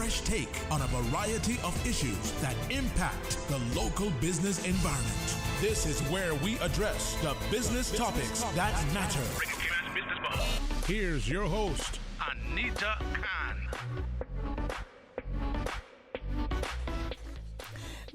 fresh take on a variety of issues that impact the local business environment. This is where we address the business topics that matter. Here's your host, Anita Khan.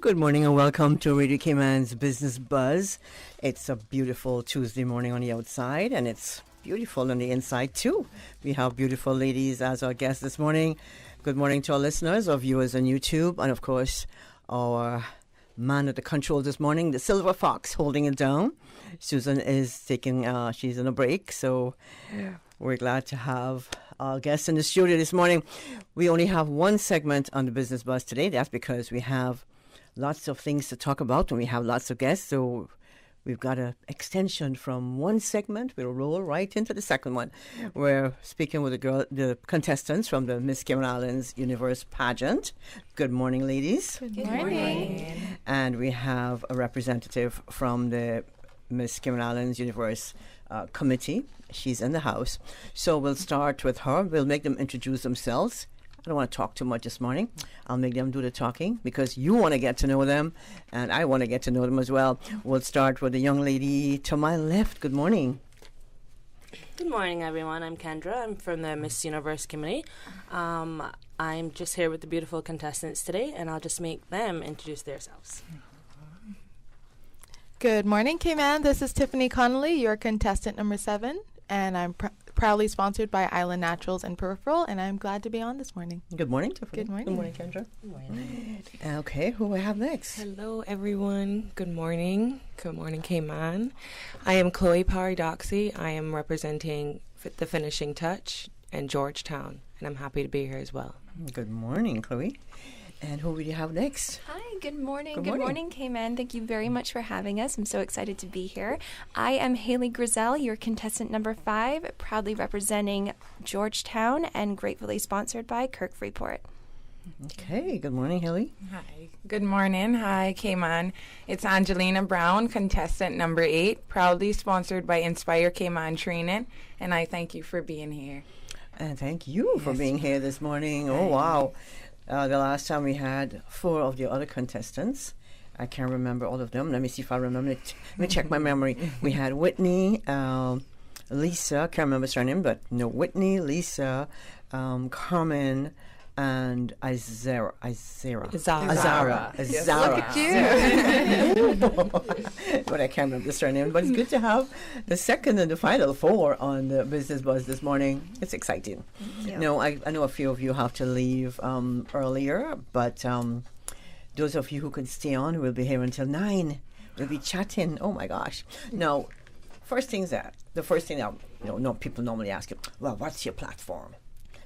Good morning and welcome to Radio Cayman's Business Buzz. It's a beautiful Tuesday morning on the outside and it's beautiful on the inside too. We have beautiful ladies as our guests this morning. Good morning to our listeners, our viewers on YouTube, and of course our man at the controls this morning, the Silver Fox, holding it down. Susan is taking, she's on a break, so we're glad to have our guests in the studio this morning. We only have one segment on the Business Buzz today. That's because we have lots of things to talk about and we have lots of guests, so we've got an extension from one segment. We'll roll right into the second one. We're speaking with the contestants from the Miss Cayman Islands Universe pageant. Good morning, ladies. Good morning. And we have a representative from the Miss Cayman Islands Universe committee. She's in the house. So we'll start with her. We'll make them introduce themselves. I don't want to talk too much this morning. I'll make them do the talking because you want to get to know them and I want to get to know them as well. We'll start with the young lady to my left. Good morning. Good morning, everyone. I'm Kendra. I'm from the Miss Universe committee. I'm just here with the beautiful contestants today, and I'll just make them introduce themselves. Good morning, Cayman. This is Tiffany Connolly, your contestant number 7, and I'm proudly sponsored by Island Naturals and Peripheral, and I'm glad to be on this morning. Good morning, Tiffany. Good morning. Good morning, Kendra. Good morning. Okay, who we have next? Hello, everyone. Good morning. Good morning, Cayman. I am Chloe Paradoxy. I am representing The Finishing Touch and Georgetown, and I'm happy to be here as well. Good morning, Chloe. And who will you have next? Hi, good morning. Good Good morning. morning, Cayman. Thank you very much for having us. I'm so excited to be here. I am Haley Grizel, your contestant number 5, proudly representing Georgetown and gratefully sponsored by Kirk Freeport. Okay, good morning, Haley. Hi. Good morning. Hi, Cayman. It's Angelina Brown, contestant number 8, proudly sponsored by Inspire Cayman Training, and I thank you for being here. And thank you for being here this morning. Oh, wow. The last time we had 4 of the other contestants. I can't remember all of them. Let me see if I remember it. Let me check my memory. We had Whitney, Lisa, I can't remember her name, but no, Whitney, Lisa, Carmen, and Azara. Look at you. But I can't remember the surname. But it's good to have the second and the final 4 on the Business Buzz this morning. It's exciting. Yeah. No, I know a few of you have to leave earlier, but those of you who can stay on, we'll be here until 9. We'll be chatting. Oh my gosh. Now, the first thing that people normally ask you, well, what's your platform?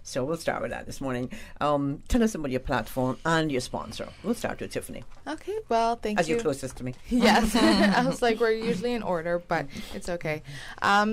So we'll start with that this morning. Tell us about your platform and your sponsor. We'll start with Tiffany, Okay, well, thank as you. you're closest to me. Yes. I was like, we're usually in order, but it's okay.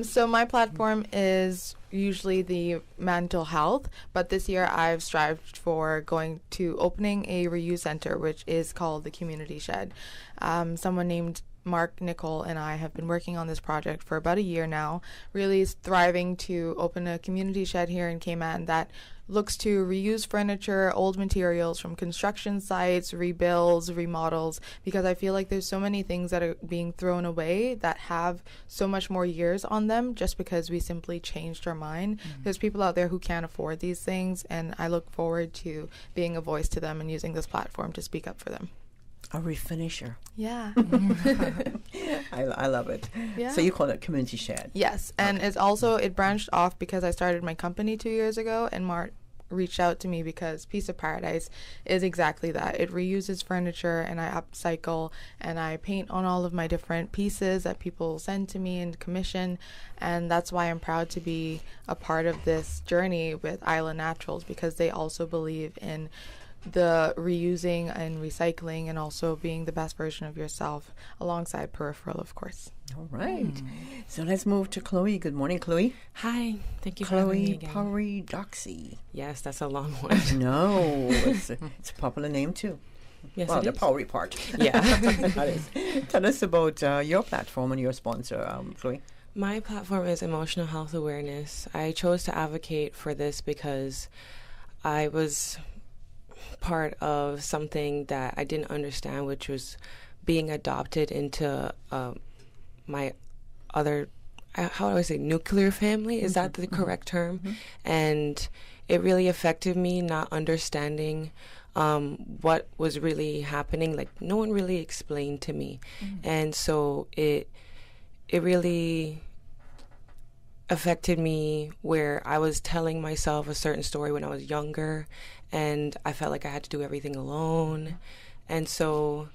So my platform is usually the mental health, but this year I've strived for opening a reuse center, which is called the Community Shed. Someone named Mark Nicole and I have been working on this project for about a year now, really thriving to open a community shed here in Cayman that looks to reuse furniture, old materials from construction sites, rebuilds, remodels, because I feel like there's so many things that are being thrown away that have so much more years on them just because we simply changed our mind. There's people out there who can't afford these things, and I look forward to being a voice to them and using this platform to speak up for them. A refinisher. Yeah. I love it. Yeah. So you call it Community Shed. Yes, and it branched off because I started my company 2 years ago, and Mark reached out to me because Piece of Paradise is exactly that. It reuses furniture, and I upcycle, and I paint on all of my different pieces that people send to me and commission, and that's why I'm proud to be a part of this journey with Island Naturals, because they also believe in the reusing and recycling and also being the best version of yourself alongside Peripheral, of course. All right. So let's move to Chloe. Good morning, Chloe. Hi. Thank you for having me Chloe again. Paradoxy. Yes, that's a long one. No, it's a popular name too. Yes, well, it the is. Power Report. Yeah. That is. Tell us about your platform and your sponsor, Chloe. My platform is emotional health awareness. I chose to advocate for this because I was part of something that I didn't understand, which was being adopted into my other, how do I say, nuclear family? Is that the correct term? And it really affected me not understanding what was really happening. Like, no one really explained to me. And so it really affected me, where I was telling myself a certain story when I was younger, and I felt like I had to do everything alone. And so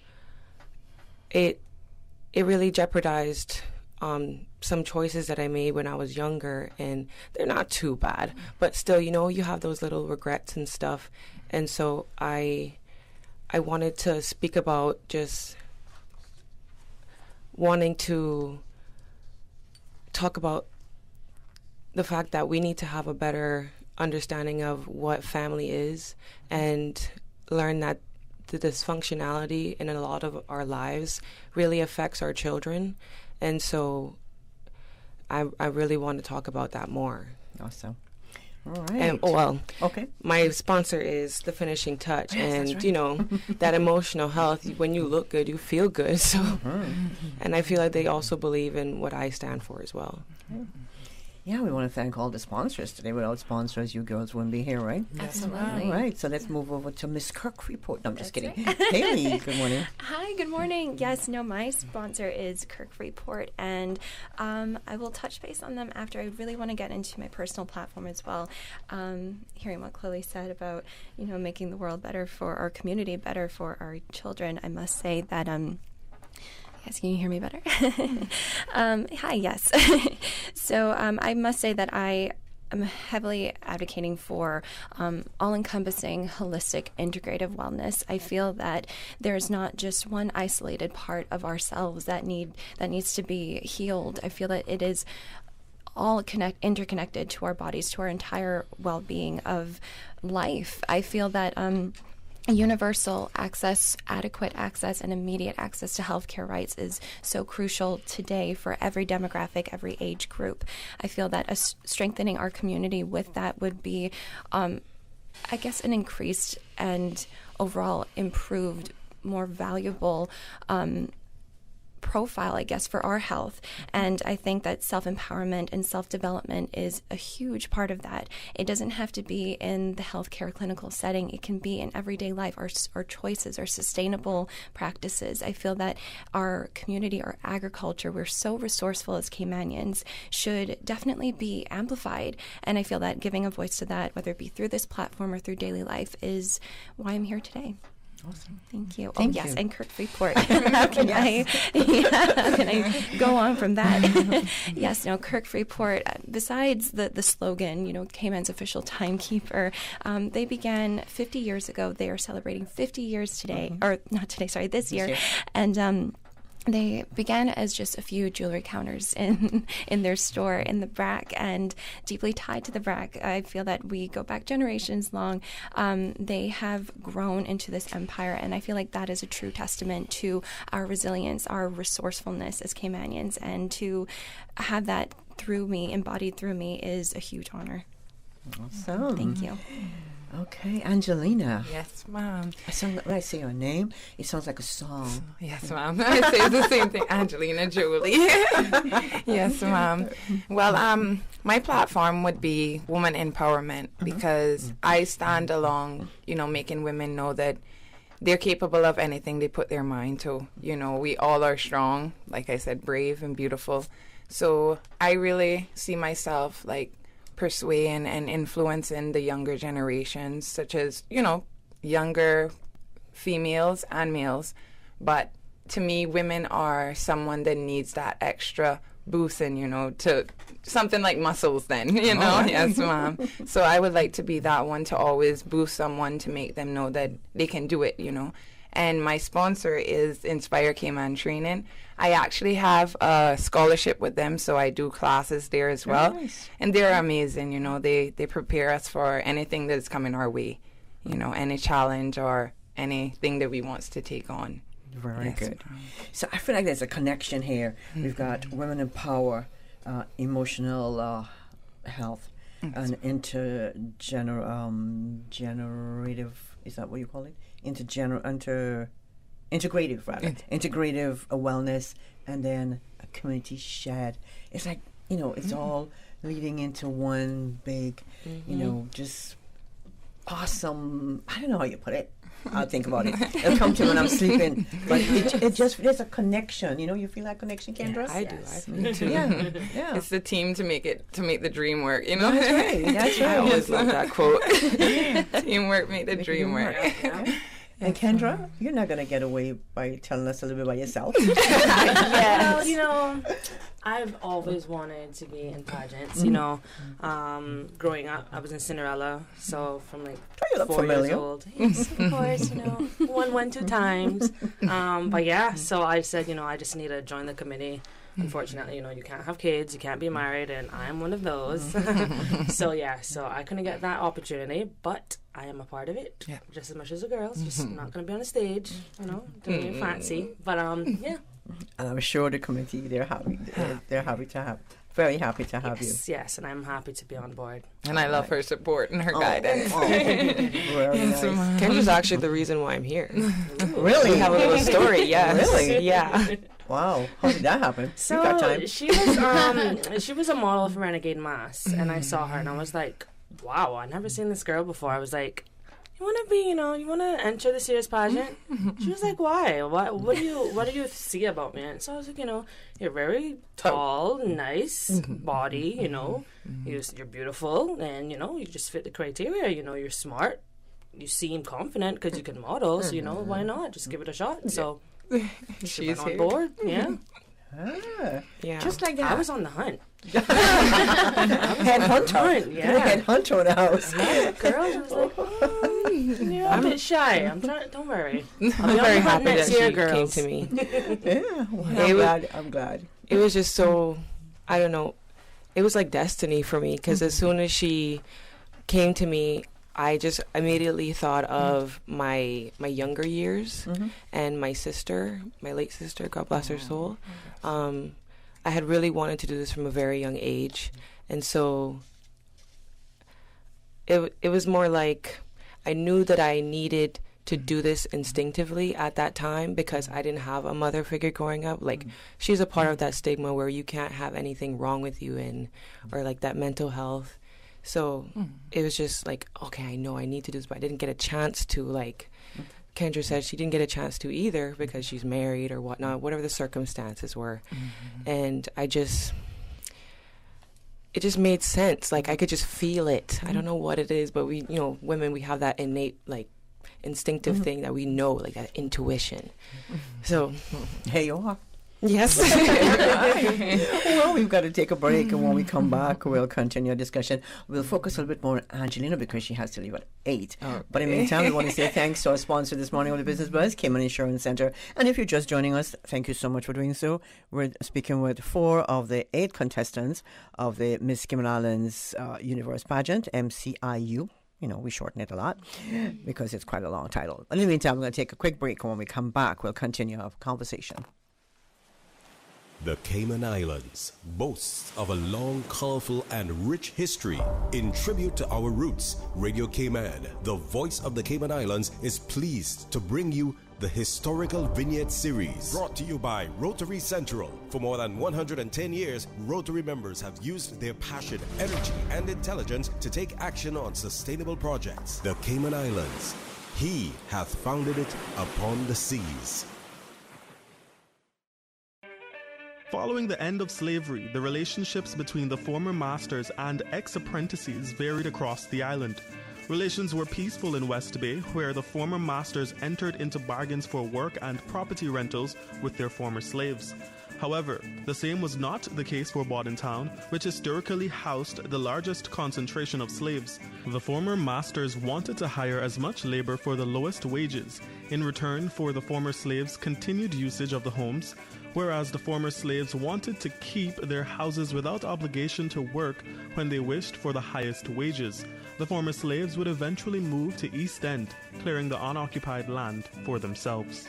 it really jeopardized some choices that I made when I was younger, and they're not too bad, but still, you know, you have those little regrets and stuff. And so I wanted to speak about just wanting to talk about the fact that we need to have a better understanding of what family is, and learn that the dysfunctionality in a lot of our lives really affects our children. And so I really want to talk about that more. Awesome. All right. And, well, okay. My sponsor is The Finishing Touch, and right. you know, that emotional health, when you look good, you feel good. So, and I feel like they also believe in what I stand for as well. Yeah, we want to thank all the sponsors today. Without sponsors, you girls wouldn't be here, right? Absolutely. All right, so let's move over to Miss Kirk Freeport. No, I'm just kidding. Haley, good morning. Hi, good morning. Yes, no, my sponsor is Kirk Freeport, and I will touch base on them after. I really want to get into my personal platform as well. Hearing what Chloe said about, you know, making the world better for our community, better for our children, I must say that yes, can you hear me better? Hi, yes. So I must say that I am heavily advocating for all-encompassing, holistic, integrative wellness. I feel that there's not just one isolated part of ourselves that needs to be healed. I feel that it is all interconnected to our bodies, to our entire well-being of life. I feel that universal access, adequate access, and immediate access to healthcare rights is so crucial today for every demographic, every age group. I feel that strengthening our community with that would be, I guess, an increased and overall improved, more valuable profile, I guess, for our health. And I think that self-empowerment and self-development is a huge part of that. It doesn't have to be in the healthcare clinical setting. It can be in everyday life, our choices, our sustainable practices. I feel that our community, our agriculture, we're so resourceful as Caymanians, should definitely be amplified. And I feel that giving a voice to that, whether it be through this platform or through daily life, is why I'm here today. Awesome. Thank you. Thank yes, you. and Kirk Freeport. How can I go on from that? Yes, no, Kirk Freeport, besides the slogan, you know, Cayman's official timekeeper, they began 50 years ago. They are celebrating 50 years today, or not today, sorry, this year. And they began as just a few jewelry counters in their store in the Brack, and deeply tied to the Brack. I feel that we go back generations long. They have grown into this empire, and I feel like that is a true testament to our resilience, our resourcefulness as Caymanians, and to have that embodied through me, is a huge honor. Awesome. Thank you. Okay, Angelina. Yes, ma'am. When I say your name, it sounds like a song. Yes, ma'am. I say the same thing, Angelina Jolie. Yes, ma'am. Well, my platform would be woman empowerment, because I stand along, you know, making women know that they're capable of anything they put their mind to. You know, we all are strong, like I said, brave and beautiful. So I really see myself like persuading and influencing the younger generations, such as, you know, younger females and males. But to me, women are someone that needs that extra boosting, you know, to something like muscles then, you know. Yes, ma'am. So I would like to be that one to always boost someone, to make them know that they can do it, you know. And my sponsor is Inspire Cayman Training. I actually have a scholarship with them, so I do classes there as well. Nice. And they're amazing, you know. They prepare us for anything that's coming our way, you know, any challenge or anything that we want to take on. Very Yes, good. ma'am. So I feel like there's a connection here. We've got women in power, emotional health, and generative is that what you call it? Integrative wellness, and then a community shed. It's like, it's all leading into one big, just awesome. I don't know how you put it. I'll think about it. It'll come to me when I'm sleeping. But there's a connection. You feel that connection, Kendra? Yeah, I do. Yes. I feel too. Yeah. It's the team to make the dream work. That's right. That's I right. always love that quote. Teamwork make the dream work. And Kendra, you're not going to get away by telling us a little bit about yourself. Well, I've always wanted to be in pageants. Growing up, I was in Cinderella, so from like You look 4 years familiar. old. Yes, of course. Won 2 times. But yeah, so I said, I just need to join the committee. Unfortunately, you can't have kids, you can't be married, and I'm one of those. So I couldn't get that opportunity, but I am a part of it, just as much as the girls. Just not going to be on the stage, doing it fancy. But yeah. And I'm sure the committee, they're happy. They're happy to have. Very happy to have you. Yes, and I'm happy to be on board. And I love her support and her guidance. Very nice. Kendra's actually the reason why I'm here. Really? We have a little story, yes. Really? Yeah. Wow. How did that happen? So you got time. she was a model for Renegade Mass, and I saw her, and I was like, wow, I've never seen this girl before. I was like, you want to be, you want to enter the Sears pageant? She was like, why? What do you see about me? And so I was like, you're very tall, nice body, you're beautiful, and, you just fit the criteria. You're smart. You seem confident because you can model, so, why not? Just give it a shot. So she went on board, yeah. Yeah. Just like that. I was on the hunt. Headhunter. Yeah. Headhunter in the house. Girls, I was like, I'm a bit shy. I'm trying. Don't worry. I'm very happy that next year, she girls. came to me. Yeah. Well, I'm glad. It was just so, I don't know, it was like destiny for me, because as soon as she came to me, I just immediately thought of my younger years and my sister, my late sister, God bless her soul. I had really wanted to do this from a very young age, and so it was more like I knew that I needed to do this instinctively at that time because I didn't have a mother figure growing up. Like, she's a part of that stigma where you can't have anything wrong with you or like that mental health. So it was just like, okay, I know I need to do this, but I didn't get a chance to, like Kendra said, she didn't get a chance to either because she's married or whatnot, whatever the circumstances were. And it just made sense. Like, I could just feel it. I don't know what it is, but we, women, we have that innate, like, instinctive thing that we know, like that intuition. So, Hey, you are. yes. Well, we've got to take a break, and when we come back, we'll continue our discussion. We'll focus a little bit more on Angelina because she has to leave at 8. But in the meantime, we want to say thanks to our sponsor this morning on the Business Buzz, Cayman Insurance Center. And if you're just joining us, thank you so much for doing so. We're speaking with 4 of the 8 contestants of the Miss Cayman Islands Universe Pageant, MCIU. We shorten it a lot because it's quite a long title. But in the meantime, we're going to take a quick break, and when we come back, we'll continue our conversation. The Cayman Islands boasts of a long, colorful, and rich history. In tribute to our roots, Radio Cayman, the voice of the Cayman Islands, is pleased to bring you the Historical Vignette Series, brought to you by Rotary Central. For more than 110 years, Rotary members have used their passion, energy, and intelligence to take action on sustainable projects. The Cayman Islands, He hath founded it upon the seas. Following the end of slavery, the relationships between the former masters and ex-apprentices varied across the island. Relations were peaceful in West Bay, where the former masters entered into bargains for work and property rentals with their former slaves. However, the same was not the case for Bordentown, which historically housed the largest concentration of slaves. The former masters wanted to hire as much labor for the lowest wages, in return for the former slaves' continued usage of the homes, whereas the former slaves wanted to keep their houses without obligation to work when they wished for the highest wages. The former slaves would eventually move to East End, clearing the unoccupied land for themselves.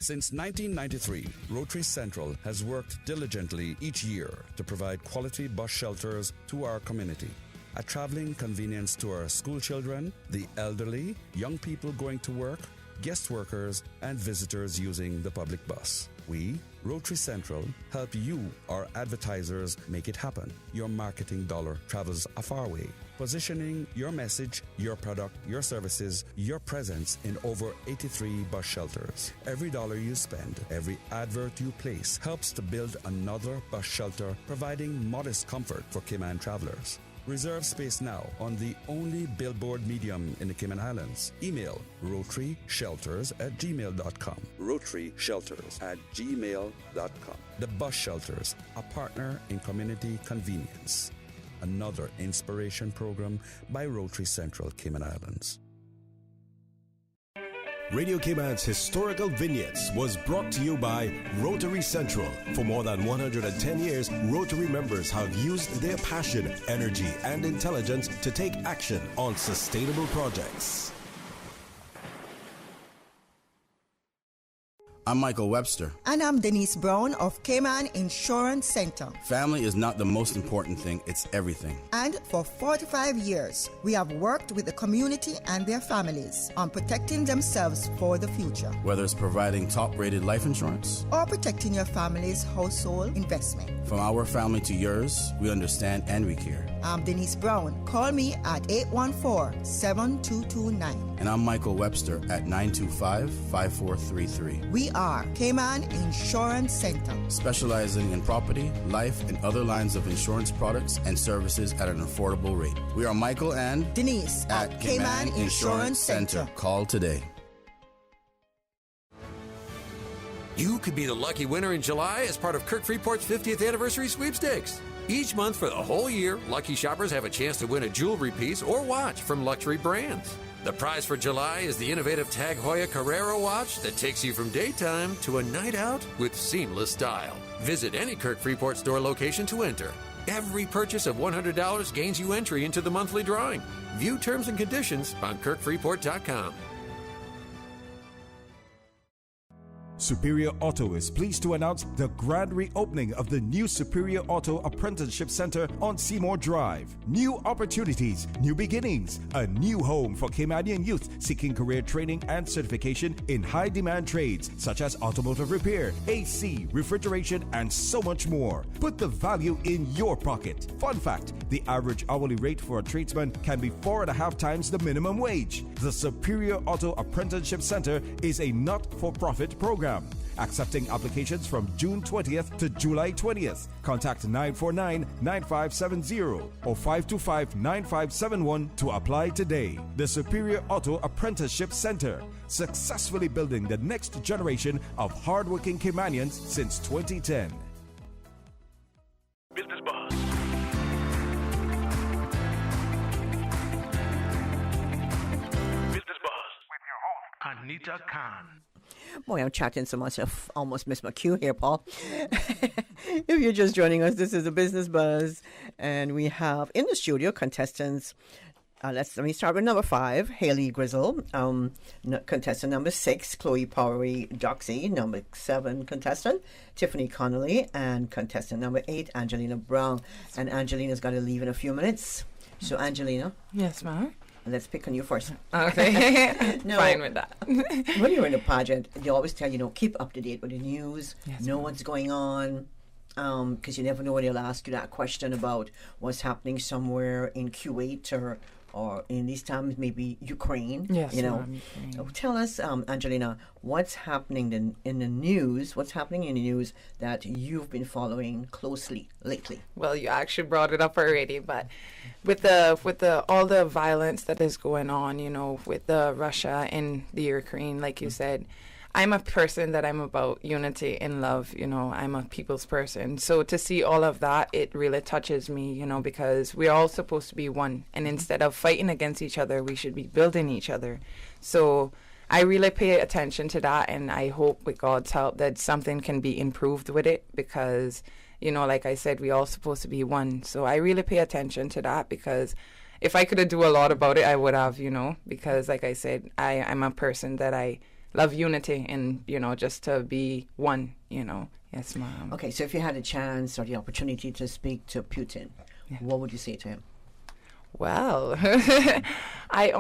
Since 1993, Rotary Central has worked diligently each year to provide quality bus shelters to our community. a traveling convenience to our school children, the elderly, young people going to work, guest workers, and visitors using the public bus. We, Rotary Central, help you, our advertisers, make it happen. Your marketing dollar travels a far way. Positioning your message, your product, your services, your presence in over 83 bus shelters. Every dollar you spend, every advert you place helps to build another bus shelter, providing modest comfort for Cayman travelers. Reserve space now on the only billboard medium in the Cayman Islands. Email rotaryshelters@gmail.com. rotaryshelters@gmail.com. The Bus Shelters, a partner in community convenience. Another inspiration program by Rotary Central Cayman Islands. Radio Cayman's historical vignettes was brought to you by Rotary Central. For more than 110 years, Rotary members have used their passion, energy, and intelligence to take action on sustainable projects. I'm Michael Webster. And I'm Denise Brown of Cayman Insurance Center. Family is not the most important thing, it's everything. And for 45 years, we have worked with the community and their families on protecting themselves for the future. Whether it's providing top-rated life insurance or protecting your family's household investment. From our family to yours, we understand and we care. I'm Denise Brown. Call me at 814-7229. And I'm Michael Webster at 925-5433. We are Cayman Insurance Center, specializing in property, life, and other lines of insurance products and services at an affordable rate. We are Michael and Denise at Cayman Insurance Center. Call today. You could be the lucky winner in July as part of Kirk Freeport's 50th anniversary sweepstakes. Each month for the whole year, lucky shoppers have a chance to win a jewelry piece or watch from luxury brands. The prize for July is the innovative Tag Heuer Carrera watch that takes you from daytime to a night out with seamless style. Visit any Kirk Freeport store location to enter. Every purchase of $100 gains you entry into the monthly drawing. View terms and conditions on kirkfreeport.com. Superior Auto is pleased to announce the grand reopening of the new Superior Auto Apprenticeship Center on Seymour Drive. New opportunities, new beginnings, a new home for Caymanian youth seeking career training and certification in high-demand trades such as automotive repair, AC, refrigeration, and so much more. Put the value in your pocket. Fun fact, the average hourly rate for a tradesman can be 4.5 times the minimum wage. The Superior Auto Apprenticeship Center is a not-for-profit program. Accepting applications from June 20th to July 20th. Contact 949-9570 or 525-9571 to apply today. The Superior Auto Apprenticeship Center, successfully building the next generation of hardworking Caymanians since 2010. Business Buzz. Business Buzz with your host, Anita Khan. Boy, I'm chatting so much, I almost missed my cue here, Paul. If you're just joining us, this is the Business Buzz, and we have in the studio contestants. Let me start with number 5, Haley Grizzle. Contestant number 6, Chloe Powery Doxy. Number 7, contestant Tiffany Connolly, and contestant number 8, Angelina Brown. And Angelina's got to leave in a few minutes. So, Angelina. Yes, ma'am. Let's pick on you first. Okay. Fine with that. When you're in a pageant, they always tell you, keep up to date with the news, know what's going on, because you never know when they'll ask you that question about what's happening somewhere in Kuwait or in these times maybe Ukraine. Yes, Ukraine. Tell us, Angelina, what's happening in the news? What's happening in the news that you've been following closely lately? Well, you actually brought it up already, but with the all the violence that is going on, with the Russia and the Ukraine, like you said, I'm a person that I'm about unity and love, I'm a people's person. So to see all of that, it really touches me, because we're all supposed to be one. And instead of fighting against each other, we should be building each other. So I really pay attention to that, and I hope with God's help that something can be improved with it, because, like I said, we all supposed to be one. So I really pay attention to that, because if I could do a lot about it, I would have, because like I said, I'm a person that I love unity and, just to be one, Yes, ma'am. Okay, so if you had a chance or the opportunity to speak to Putin, what would you say to him? Well, I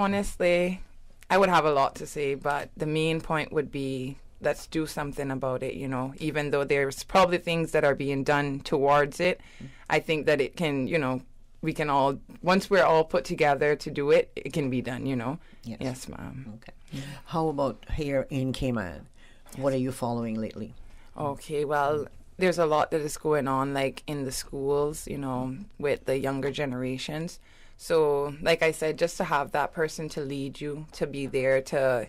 would have a lot to say, but the main point would be, let's do something about it, even though there's probably things that are being done towards it. I think that it can, we can all, once we're all put together to do it, it can be done, Yes. Yes, ma'am. Okay. How about here in Cayman? What are you following lately? Okay, well, there's a lot that is going on, like in the schools, with the younger generations. So, like I said, just to have that person to lead you, to be there to,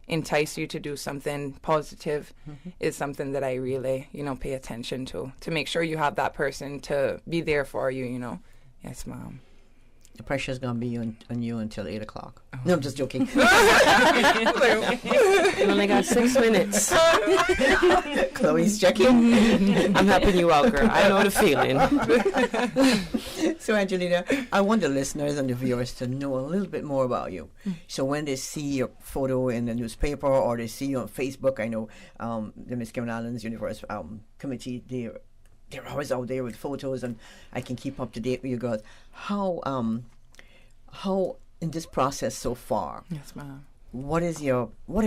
entice you to do something positive is something that I really, pay attention to make sure you have that person to be there for you, Yes, ma'am. The pressure's going to be on you until 8 o'clock. No, I'm just joking. You only got 6 minutes. Chloe's checking. I'm helping you out, girl. I know the feeling. So, Angelina, I want the listeners and the viewers to know a little bit more about you. So when they see your photo in the newspaper or they see you on Facebook, I know the Miss Cayman Islands Universe Committee, they're always out there with photos, and I can keep up to date with you girls. How in this process so far? Yes, ma'am. What are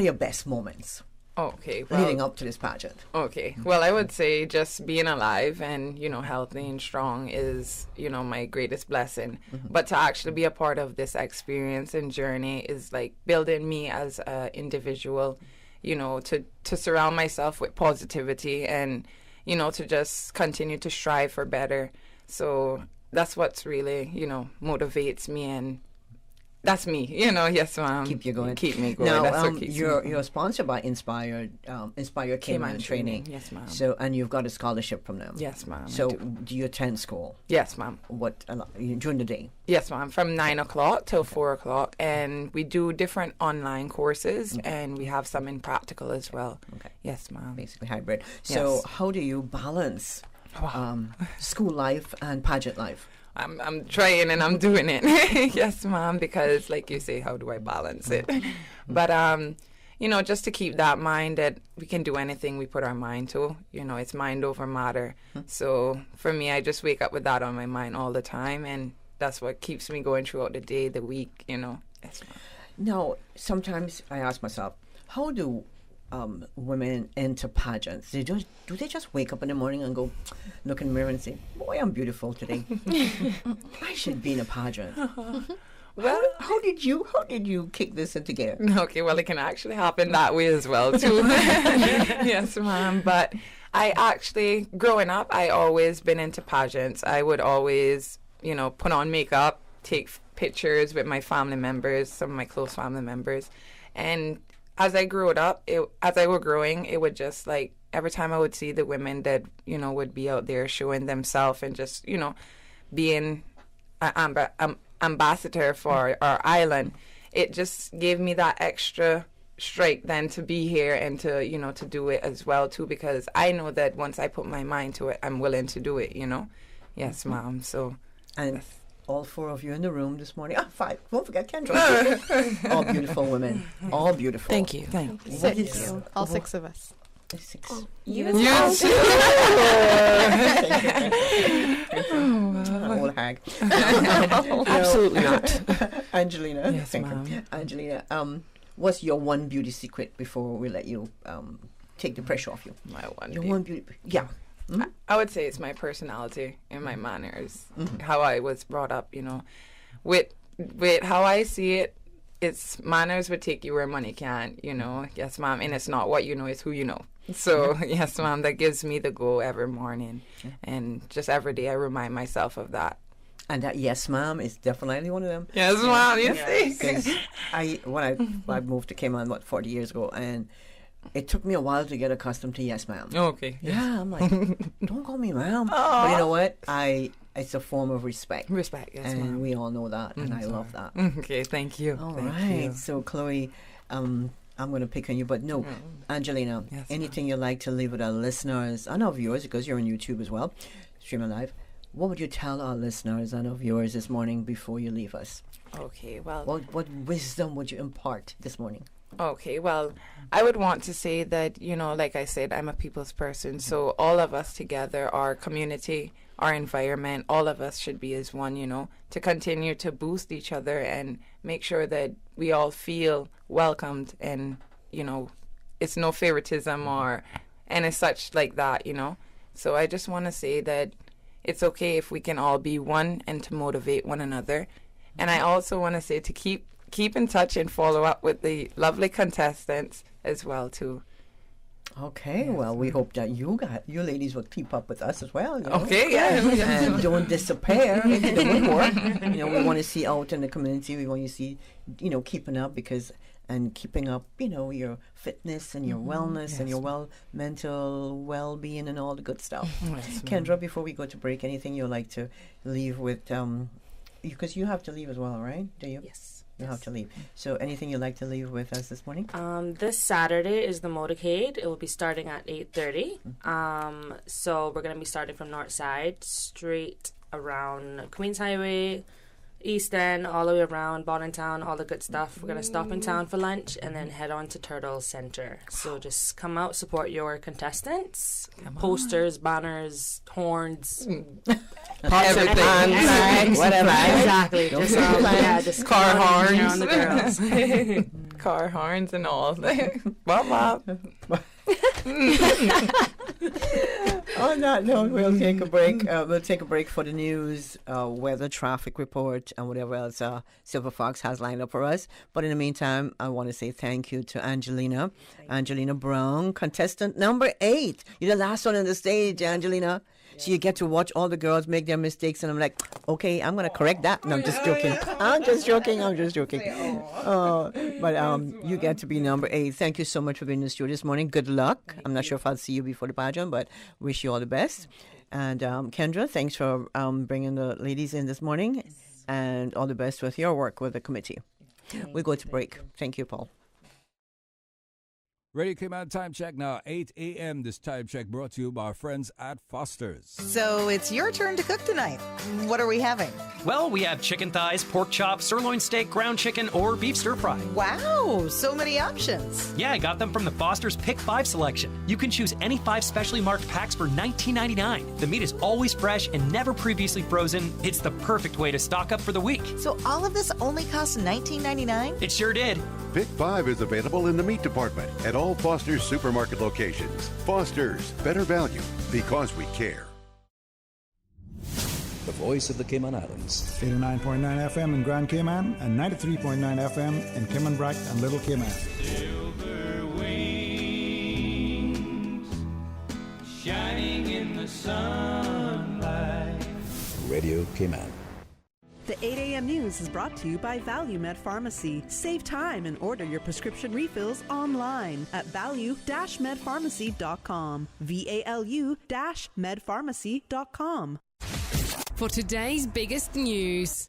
your best moments? Okay, leading up to this pageant. Okay, well, I would say just being alive and healthy and strong is my greatest blessing. But to actually be a part of this experience and journey is like building me as an individual. To surround myself with positivity and to just continue to strive for better. So that's what's really, motivates me, and that's me, Yes, ma'am. Keep you going. Keep me going. Now, that's what keeps you're sponsored by Inspire Cayman Training. Yes, ma'am. So, and you've got a scholarship from them. Yes, ma'am. So, do you attend school? Yes, ma'am. What during the day? Yes, ma'am. From 9 o'clock till 4 o'clock, and we do different online courses, and we have some in practical as well. Okay. Yes, ma'am. Basically hybrid. So, how do you balance school life and pageant life? I'm trying and I'm doing it. Yes, ma'am, because like you say, how do I balance it? But, just to keep that mind that we can do anything we put our mind to, it's mind over matter. So for me, I just wake up with that on my mind all the time, and that's what keeps me going throughout the day, the week, Yes, ma'am. Now, sometimes I ask myself, how do women enter pageants? Do they just wake up in the morning and go look in the mirror and say, boy, I'm beautiful today. I should be in a pageant. Well, how did you kick this into gear? Okay, well, it can actually happen that way as well too. Yes, ma'am. But I actually, growing up, I always been into pageants. I would always, put on makeup, take pictures with my family members, some of my close family members, and as I grew up, as I was growing, it would just like every time I would see the women that would be out there showing themselves and just being an ambassador for our island, it just gave me that extra strike then to be here and to to do it as well too, because I know that once I put my mind to it, I'm willing to do it. Yes, ma'am. So and. All 4 of you in the room this morning. 5. Don't forget Kendra. All beautiful women. All beautiful. Thank you. Thank you. Thank you. All 6 of us. 6. Oh, you too. Old hag. Absolutely not. Angelina. Yes, ma'am. Angelina, what's your one beauty secret before we let you take the pressure off you? My one. One beauty. Yeah. Mm-hmm. I would say it's my personality and my manners, how I was brought up, with how I see it. It's manners would take you where money can't, Yes, ma'am. And it's not what you know, it's who you know. So, yes, ma'am, that gives me the go every morning. And just every day I remind myself of that. And that yes, ma'am, is definitely one of them. Yes, ma'am, you see. Because when I moved to Cayman, 40 years ago, and it took me a while to get accustomed to yes, ma'am. Okay. Yeah, I'm like, don't call me ma'am. But you know what? It's a form of respect. Respect, yes, and ma'am. we all know that, and I love that. Okay, thank you. All thank right. you. So, Chloe, I'm going to pick on you, but no, Angelina, yes, anything you'd like to leave with our listeners and our viewers, because you're on YouTube as well, streaming live. What would you tell our listeners and our viewers this morning before you leave us? Okay, well, what wisdom would you impart this morning? Okay, well, I would want to say that, like I said, I'm a people's person. So all of us together, our community, our environment. All of us should be as one, to continue to boost each other and make sure that we all feel welcomed and, it's no favoritism or any such like that, So I just want to say that it's okay if we can all be one and to motivate one another. And I also want to say to keep in touch and follow up with the lovely contestants as well, too. Okay, well, we hope that you ladies will keep up with us as well. Okay, yeah. And don't disappear into the woodwork. We want to see out in the community. We want to see, keeping up keeping up, your fitness and your wellness and your mental well-being and all the good stuff. Yes, Kendra, before we go to break, anything you'd like to leave with, because you have to leave as well, right? Do you? Yes. You have to leave. So anything you'd like to leave with us this morning? This Saturday is the motorcade. It will be starting at 8:30. So we're going to be starting from North Side, straight around Queens Highway, East End, all the way around Bontown, all the good stuff. We're going to stop in town for lunch and then head on to Turtle Center. So just come out, support your contestants. Posters, banners, horns, everything. Whatever. Exactly. Just car horns. On the girls. Car horns and all. Bop. On that note, we'll take a break. We'll take a break for the news, weather, traffic report, and whatever else Silver Fox has lined up for us. But in the meantime, I want to say thank you to Angelina Brown, contestant number 8. You're the last one on the stage, Angelina. So you get to watch all the girls make their mistakes, and I'm like, okay, I'm going to correct that. No, I'm just joking. I'm just joking. But you get to be number 8. Thank you so much for being in the studio this morning. Good luck. I'm not sure if I'll see you before the pageant, but wish you all the best. And Kendra, thanks for bringing the ladies in this morning, and all the best with your work with the committee. We go to break. Thank you, Paul. Radio Cayman time check now, 8 a.m. This time check brought to you by our friends at Foster's. So it's your turn to cook tonight. What are we having? Well, we have chicken thighs, pork chop, sirloin steak, ground chicken, or beef stir fry. Wow, so many options. Yeah, I got them from the Foster's Pick 5 selection. You can choose any 5 specially marked packs for $19.99. The meat is always fresh and never previously frozen. It's the perfect way to stock up for the week. So all of this only costs $19.99? It sure did. Pick 5 is available in the meat department at all Foster's supermarket locations. Foster's, better value because we care. The voice of the Cayman Islands. 89.9 FM in Grand Cayman and 93.9 FM in Cayman Brac and Little Cayman. Silver wings shining in the sunlight. Radio Cayman. The 8 a.m. news is brought to you by ValueMed Pharmacy. Save time and order your prescription refills online at value-medpharmacy.com. VALU-medpharmacy.com. For today's biggest news.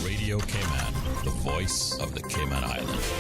Radio Cayman, the voice of the Cayman Islands.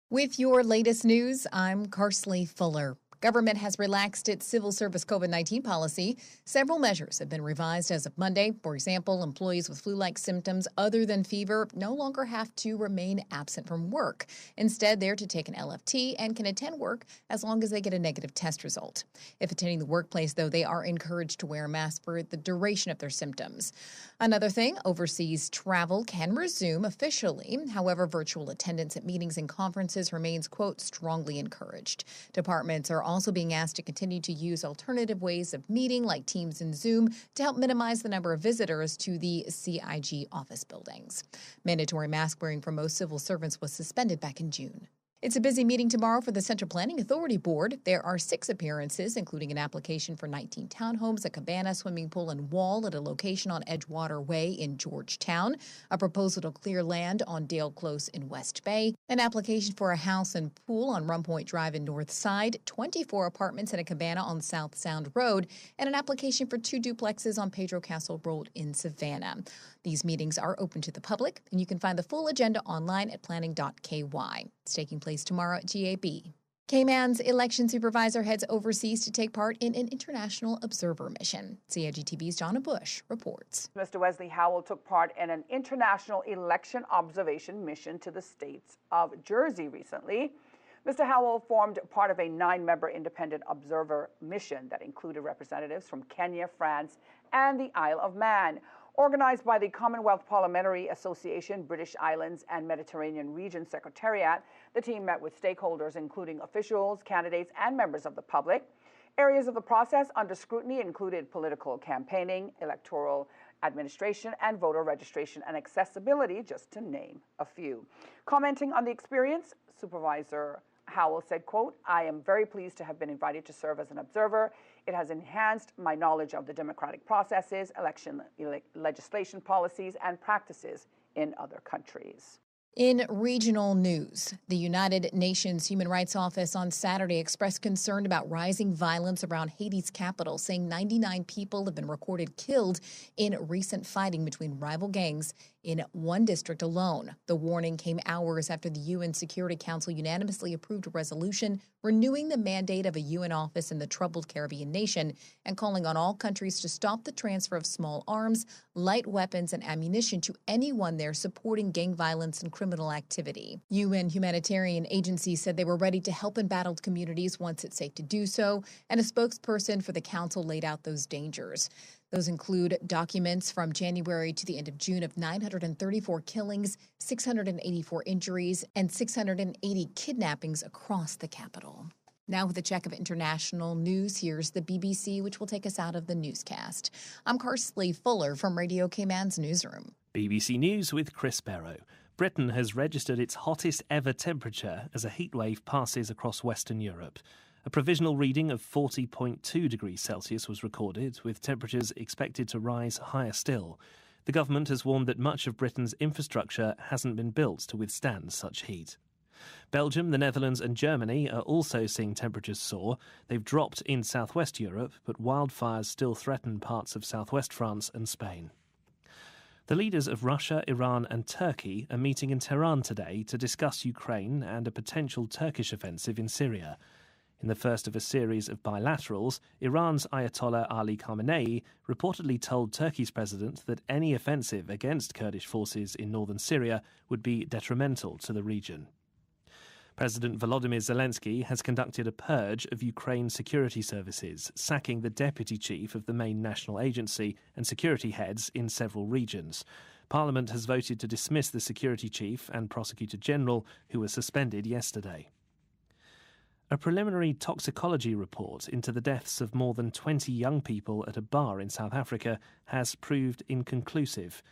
With your latest news, I'm Carsley Fuller. Government has relaxed its civil service COVID-19 policy. Several measures have been revised as of Monday. For example, employees with flu-like symptoms other than fever no longer have to remain absent from work. Instead, they're to take an LFT and can attend work as long as they get a negative test result. If attending the workplace, though, they are encouraged to wear a mask for the duration of their symptoms. Another thing, overseas travel can resume officially. However, virtual attendance at meetings and conferences remains, quote, strongly encouraged. Departments are also being asked to continue to use alternative ways of meeting like Teams and Zoom to help minimize the number of visitors to the CIG office buildings. Mandatory mask wearing for most civil servants was suspended back in June. It's a busy meeting tomorrow for the Central Planning Authority Board. There are 6 appearances, including an application for 19 townhomes, a cabana, swimming pool, and wall at a location on Edgewater Way in Georgetown, a proposal to clear land on Dale Close in West Bay, an application for a house and pool on Rum Point Drive in North Side, 24 apartments and a cabana on South Sound Road, and an application for 2 duplexes on Pedro Castle Road in Savannah. These meetings are open to the public, and you can find the full agenda online at planning.ky. It's taking place tomorrow at GAB. Cayman's election supervisor heads overseas to take part in an international observer mission. CIGTV's Donna Bush reports. Mr. Wesley Howell took part in an international election observation mission to the states of Jersey recently. Mr. Howell formed part of a 9-member independent observer mission that included representatives from Kenya, France, and the Isle of Man. Organized by the Commonwealth Parliamentary Association, British Islands and Mediterranean Region Secretariat, the team met with stakeholders, including officials, candidates, and members of the public. Areas of the process under scrutiny included political campaigning, electoral administration, and voter registration and accessibility, just to name a few. Commenting on the experience, Supervisor Howell said, quote, "I am very pleased to have been invited to serve as an observer. It has enhanced my knowledge of the democratic processes, election legislation policies, and practices in other countries." In regional news, the United Nations Human Rights Office on Saturday expressed concern about rising violence around Haiti's capital, saying 99 people have been recorded killed in recent fighting between rival gangs in one district alone. The warning came hours after the UN Security Council unanimously approved a resolution renewing the mandate of a UN office in the troubled Caribbean nation and calling on all countries to stop the transfer of small arms, light weapons, and ammunition to anyone there supporting gang violence and criminal activity. UN humanitarian agencies said they were ready to help embattled communities once it's safe to do so, and a spokesperson for the council laid out those dangers. Those include documents from January to the end of June of 934 killings, 684 injuries, and 680 kidnappings across the capital. Now with a check of international news, here's the BBC, which will take us out of the newscast. I'm Carsley Fuller from Radio Cayman's newsroom. BBC News with Chris Barrow. Britain has registered its hottest ever temperature as a heatwave passes across Western Europe. A provisional reading of 40.2 degrees Celsius was recorded, with temperatures expected to rise higher still. The government has warned that much of Britain's infrastructure hasn't been built to withstand such heat. Belgium, the Netherlands and Germany are also seeing temperatures soar. They've dropped in southwest Europe, but wildfires still threaten parts of southwest France and Spain. The leaders of Russia, Iran and Turkey are meeting in Tehran today to discuss Ukraine and a potential Turkish offensive in Syria. In the first of a series of bilaterals, Iran's Ayatollah Ali Khamenei reportedly told Turkey's president that any offensive against Kurdish forces in northern Syria would be detrimental to the region. President Volodymyr Zelensky has conducted a purge of Ukraine's security services, sacking the deputy chief of the main national agency and security heads in several regions. Parliament has voted to dismiss the security chief and prosecutor general, who were suspended yesterday. A preliminary toxicology report into the deaths of more than 20 young people at a bar in South Africa has proved inconclusive.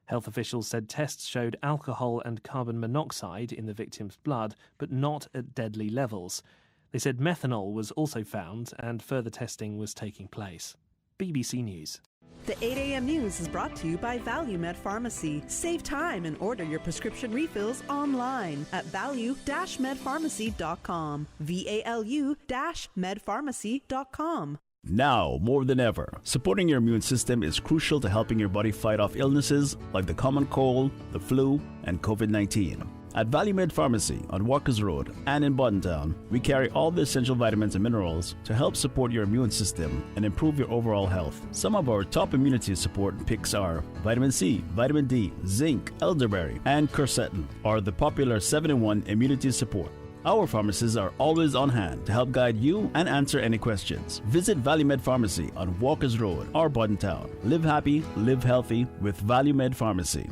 Health officials said tests showed alcohol and carbon monoxide in the victims' blood, but not at deadly levels. They said methanol was also found and further testing was taking place. BBC News. The 8 a.m. news is brought to you by ValueMed Pharmacy. Save time and order your prescription refills online at value-medpharmacy.com. VALU-medpharmacy.com. Now, more than ever, supporting your immune system is crucial to helping your body fight off illnesses like the common cold, the flu, and COVID-19. At ValueMed Pharmacy on Walkers Road and in Buttontown, we carry all the essential vitamins and minerals to help support your immune system and improve your overall health. Some of our top immunity support picks are vitamin C, vitamin D, zinc, elderberry, and quercetin, or the popular 7-in-1 immunity support. Our pharmacists are always on hand to help guide you and answer any questions. Visit ValueMed Pharmacy on Walkers Road or Buttontown. Live happy, live healthy with ValueMed Pharmacy.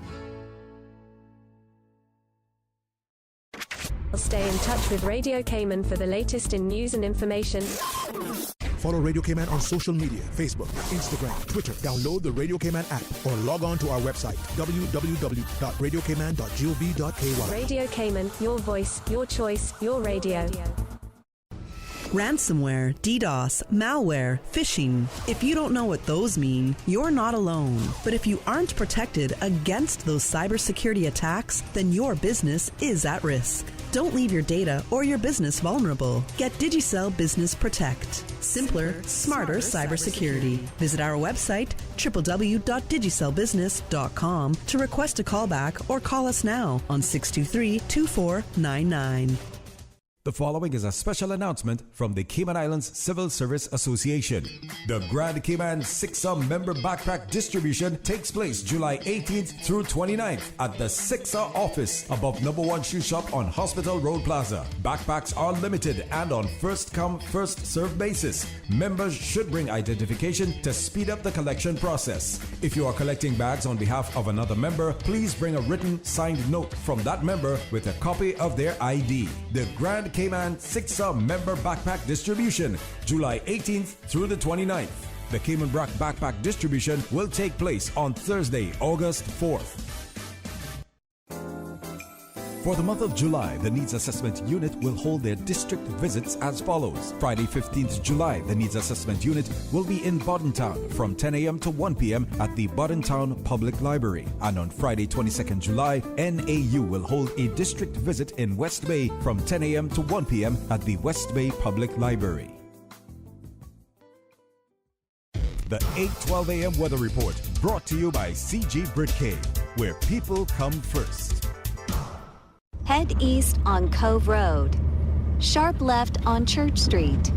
Stay in touch with Radio Cayman for the latest in news and information. Follow Radio Cayman on social media, Facebook, Instagram, Twitter. Download the Radio Cayman app or log on to our website, www.radiocayman.gov.ky. Radio Cayman, your voice, your choice, your radio. Ransomware, DDoS, malware, phishing. If you don't know what those mean, you're not alone. But if you aren't protected against those cybersecurity attacks, then your business is at risk. Don't leave your data or your business vulnerable. Get Digicel Business Protect. Simpler, smarter cybersecurity. Visit our website, www.digicelbusiness.com, to request a callback or call us now on 623-2499. The following is a special announcement from the Cayman Islands Civil Service Association. The Grand Cayman 6A member backpack distribution takes place July 18th through 29th at the 6A office above number 1 shoe shop on Hospital Road Plaza. Backpacks are limited and on first come, first served basis. Members should bring identification to speed up the collection process. If you are collecting bags on behalf of another member, please bring a written signed note from that member with a copy of their ID. The Grand Cayman 6A member backpack distribution, July 18th through the 29th. The Cayman Brac backpack distribution will take place on Thursday, August 4th. For the month of July, the Needs Assessment Unit will hold their district visits as follows. Friday, 15th July, the Needs Assessment Unit will be in Bodentown from 10 a.m. to 1 p.m. at the Bodentown Public Library. And on Friday, 22nd July, NAU will hold a district visit in West Bay from 10 a.m. to 1 p.m. at the West Bay Public Library. The 8:12 a.m. weather report brought to you by CG Britcay, where people come first. Head east on Cove Road. Sharp left on Church Street.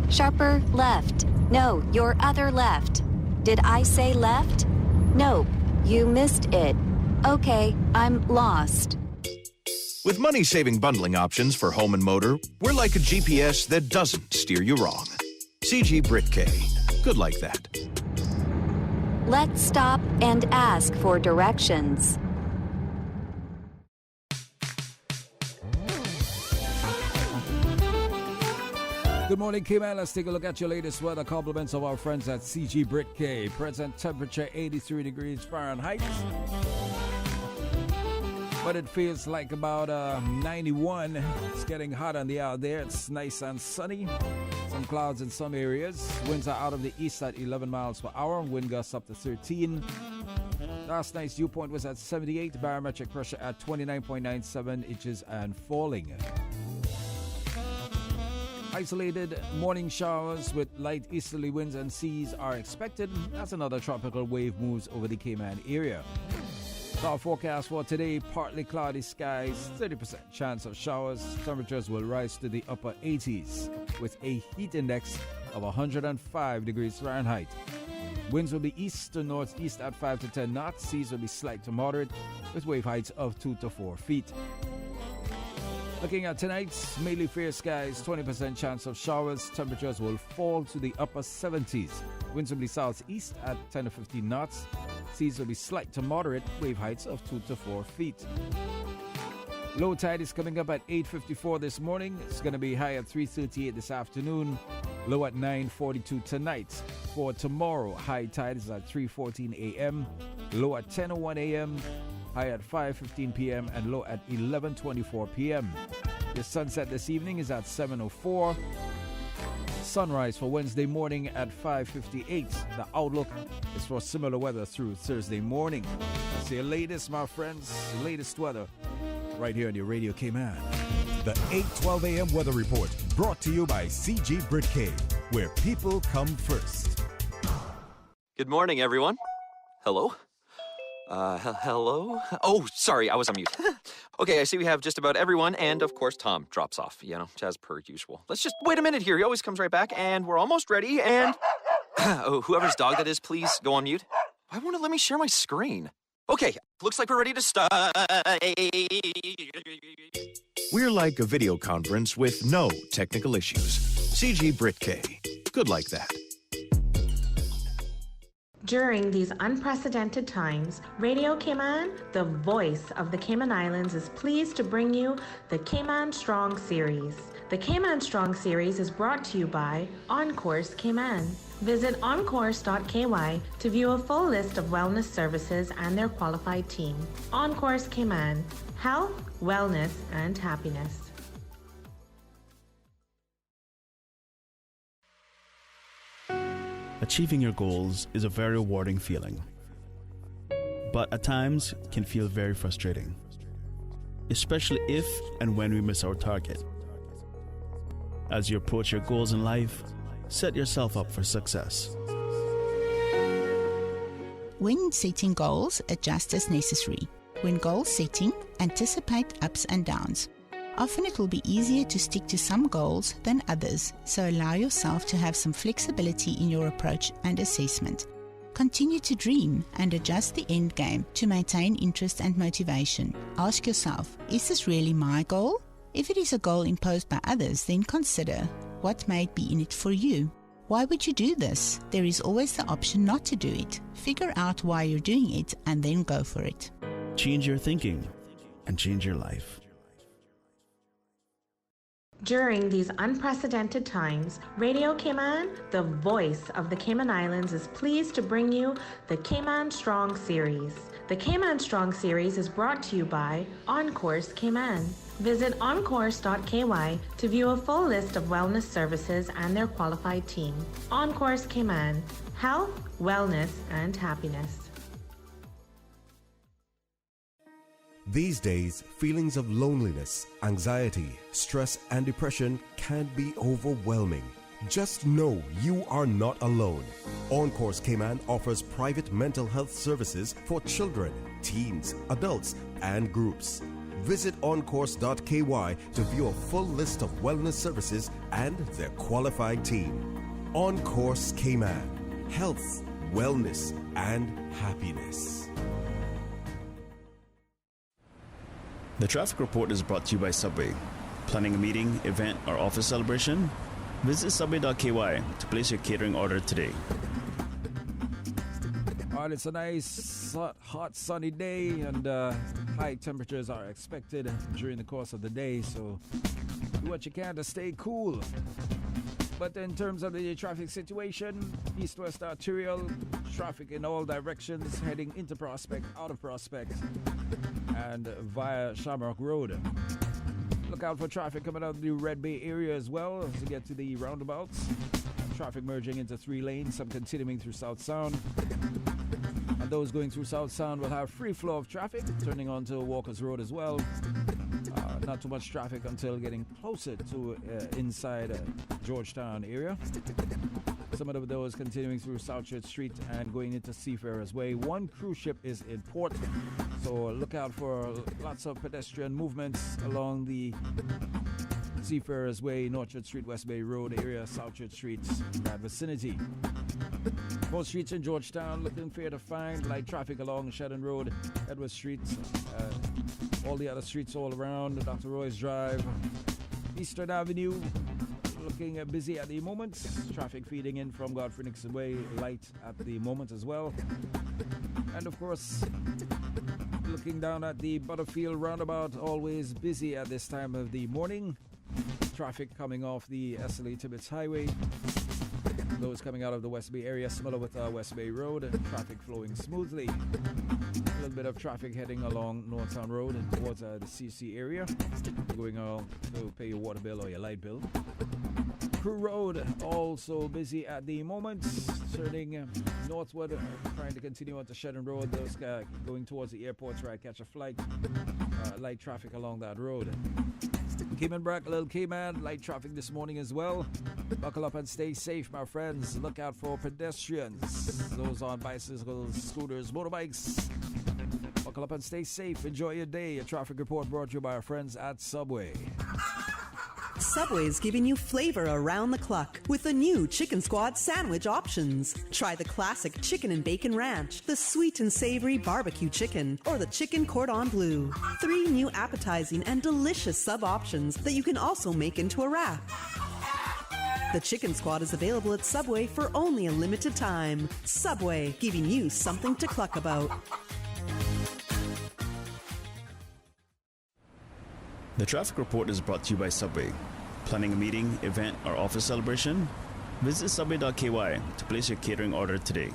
Sharper left. No, your other left. Did I say left? Nope, you missed it. Okay, I'm lost. With money-saving bundling options for home and motor, we're like a GPS that doesn't steer you wrong. CG Britcay. Good like that. Let's stop and ask for directions. Good morning, Cayman. Let's take a look at your latest weather. Compliments of our friends at CG Britcay. Present temperature 83 degrees Fahrenheit. But it feels like about 91. It's getting hot on the out there. It's nice and sunny. Some clouds in some areas. Winds are out of the east at 11 miles per hour. Wind gusts up to 13. Last night's dew point was at 78. Barometric pressure at 29.97 inches and falling. Isolated morning showers with light easterly winds and seas are expected as another tropical wave moves over the Cayman area. Our forecast for today, partly cloudy skies, 30% chance of showers. Temperatures will rise to the upper 80s with a heat index of 105 degrees Fahrenheit. Winds will be east to northeast at 5 to 10 knots. Seas will be slight to moderate with wave heights of 2 to 4 feet. Looking at tonight's mainly fair skies, 20% chance of showers. Temperatures will fall to the upper 70s. Winds will be southeast at 10 to 15 knots. Seas will be slight to moderate, wave heights of 2 to 4 feet. Low tide is coming up at 8:54 this morning. It's going to be high at 3:38 this afternoon. Low at 9:42 tonight. For tomorrow, high tide is at 3:14 a.m. Low at 10:01 a.m. High at 5:15 p.m. and low at 11:24 p.m. The sunset this evening is at 7:04. Sunrise for Wednesday morning at 5:58. The outlook is for similar weather through Thursday morning. That's your latest, my friends, the latest weather right here on your Radio Cayman. The 8:12 a.m. weather report brought to you by CG Britcay, where people come first. Good morning, everyone. Hello? Hello? Oh, sorry, I was on mute. Okay, I see we have just about everyone, and of course Tom drops off, as per usual. Let's just wait a minute here. He always comes right back, and we're almost ready, and... oh, whoever's dog that is, please go on mute. Why won't it let me share my screen? Okay, looks like we're ready to start. We're like a video conference with no technical issues. CG Britcay. Good like that. During these unprecedented times, Radio Cayman, the voice of the Cayman Islands, is pleased to bring you the Cayman Strong Series. The Cayman Strong Series is brought to you by OnCourse Cayman. Visit oncourse.ky to view a full list of wellness services and their qualified team. OnCourse Cayman, health, wellness, and happiness. Achieving your goals is a very rewarding feeling, but at times can feel very frustrating, especially if and when we miss our target. As you approach your goals in life, set yourself up for success. When setting goals, adjust as necessary. When goal setting, anticipate ups and downs. Often it will be easier to stick to some goals than others, so allow yourself to have some flexibility in your approach and assessment. Continue to dream and adjust the end game to maintain interest and motivation. Ask yourself, is this really my goal? If it is a goal imposed by others, then consider what may be in it for you. Why would you do this? There is always the option not to do it. Figure out why you're doing it and then go for it. Change your thinking and change your life. During these unprecedented times, Radio Cayman, the voice of the Cayman Islands, is pleased to bring you the Cayman Strong Series. The Cayman Strong Series is brought to you by OnCourse Cayman. Visit oncourse.ky to view a full list of wellness services and their qualified team. OnCourse Cayman, health, wellness, and happiness. These days, feelings of loneliness, anxiety, stress, and depression can be overwhelming. Just know you are not alone. OnCourse Cayman offers private mental health services for children, teens, adults, and groups. Visit oncourse.ky to view a full list of wellness services and their qualified team. OnCourse Cayman, health, wellness, and happiness. The traffic report is brought to you by Subway. Planning a meeting, event, or office celebration? Visit subway.ky to place your catering order today. Alright, it's a nice, hot, sunny day, and high temperatures are expected during the course of the day, so do what you can to stay cool. But in terms of the traffic situation, east-west arterial, traffic in all directions heading into Prospect, out of Prospect, and via Shamrock Road. Look out for traffic coming out of the Red Bay area as well as you get to the roundabouts. Traffic merging into 3 lanes, some continuing through South Sound. And those going through South Sound will have free flow of traffic, turning onto Walker's Road as well. Not too much traffic until getting closer to inside Georgetown area. Some of those continuing through South Church Street and going into Seafarers Way. One cruise ship is in port, so look out for lots of pedestrian movements along the Seafarers Way, North Church Street, West Bay Road area, South Church Street, that vicinity. Most streets in Georgetown looking fair to find. Light traffic along Shedden Road, Edward Street, all the other streets all around, Dr. Roy's Drive, Eastern Avenue, looking busy at the moment. Traffic feeding in from Godfrey Nixon Way, light at the moment as well. And of course, looking down at the Butterfield roundabout, always busy at this time of the morning. Traffic coming off the SLA Tibbetts Highway. Those coming out of the West Bay area, similar with West Bay Road, traffic flowing smoothly. A little bit of traffic heading along Northtown Road and towards the CC area, going to pay your water bill or your light bill. Crew Road also busy at the moment, turning northward, trying to continue onto Shedden Road. Those going towards the airport, try to catch a flight. Light traffic along that road. Cayman Brack, Little Cayman, light traffic this morning as well. Buckle up and stay safe, my friends. Look out for pedestrians, those on bicycles, scooters, motorbikes. Buckle up and stay safe. Enjoy your day. A traffic report brought to you by our friends at Subway. Subway is giving you flavor around the clock with the new Chicken Squad sandwich options. Try the classic chicken and bacon ranch, the sweet and savory barbecue chicken, or the chicken cordon bleu. 3 new appetizing and delicious sub options that you can also make into a wrap. The Chicken Squad is available at Subway for only a limited time. Subway, giving you something to cluck about. The traffic report is brought to you by Subway. Planning a meeting, event, or office celebration? Visit subway.ky to place your catering order today.